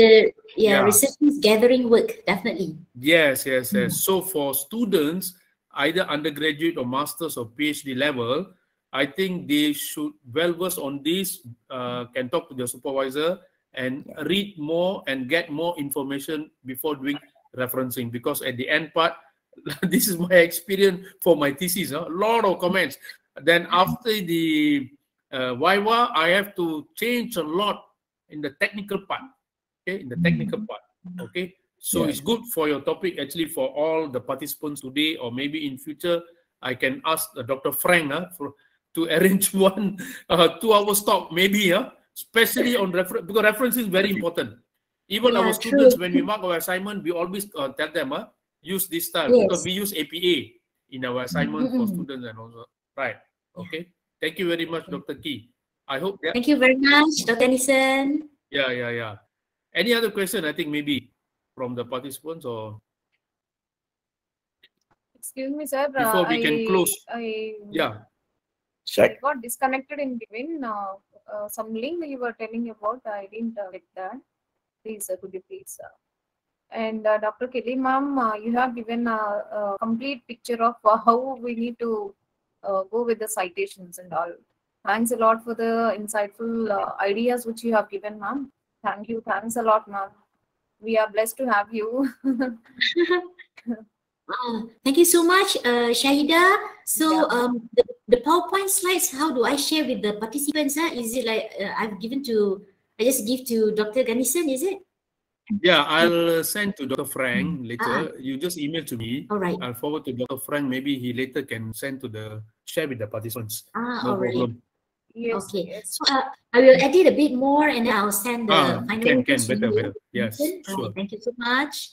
Research is gathering work, definitely. Yes. So for students, either undergraduate or master's or PhD level, I think they should well versed on this, can talk to the supervisor and read more and get more information before doing referencing, because at the end part, this is my experience for my thesis, a lot of comments. Then after the Viva, I have to change a lot in the technical part. Okay, Okay, so it's good for your topic, actually, for all the participants today, or maybe in future, I can ask Dr. Frank to arrange one 2-hour talk, maybe, especially on reference, because referencing is very important. Even our students, when we mark our assignment, we always tell them, use this style, because we use APA in our assignment for students and also. Right. Okay. Thank you very much, Dr. Key. I hope that. Thank you very much, Dr. Nissan. Yeah. Any other question? I think maybe from the participants or. Excuse me, sir. Before we can close. I got disconnected in between. Some link you were telling about, I didn't get that. Please, could you please? And Dr. Kelly, ma'am, you have given a complete picture of how we need to go with the citations and all. Thanks a lot for the insightful ideas which you have given, ma'am. Thank you. Thanks a lot, ma'am. We are blessed to have you. Thank you so much, Shahida. So the PowerPoint slides, how do I share with the participants? Is it like I just give to Dr. Ganesan, is it? Yeah, I'll send to Dr. Frank later. You just email to me. All right. I'll forward to Dr. Frank. Maybe he later can send to share with the participants. No all right. problem. Yes. Okay. Yes. So I will edit a bit more and then I'll send the final can better. Yes, sure. sure. Thank you so much.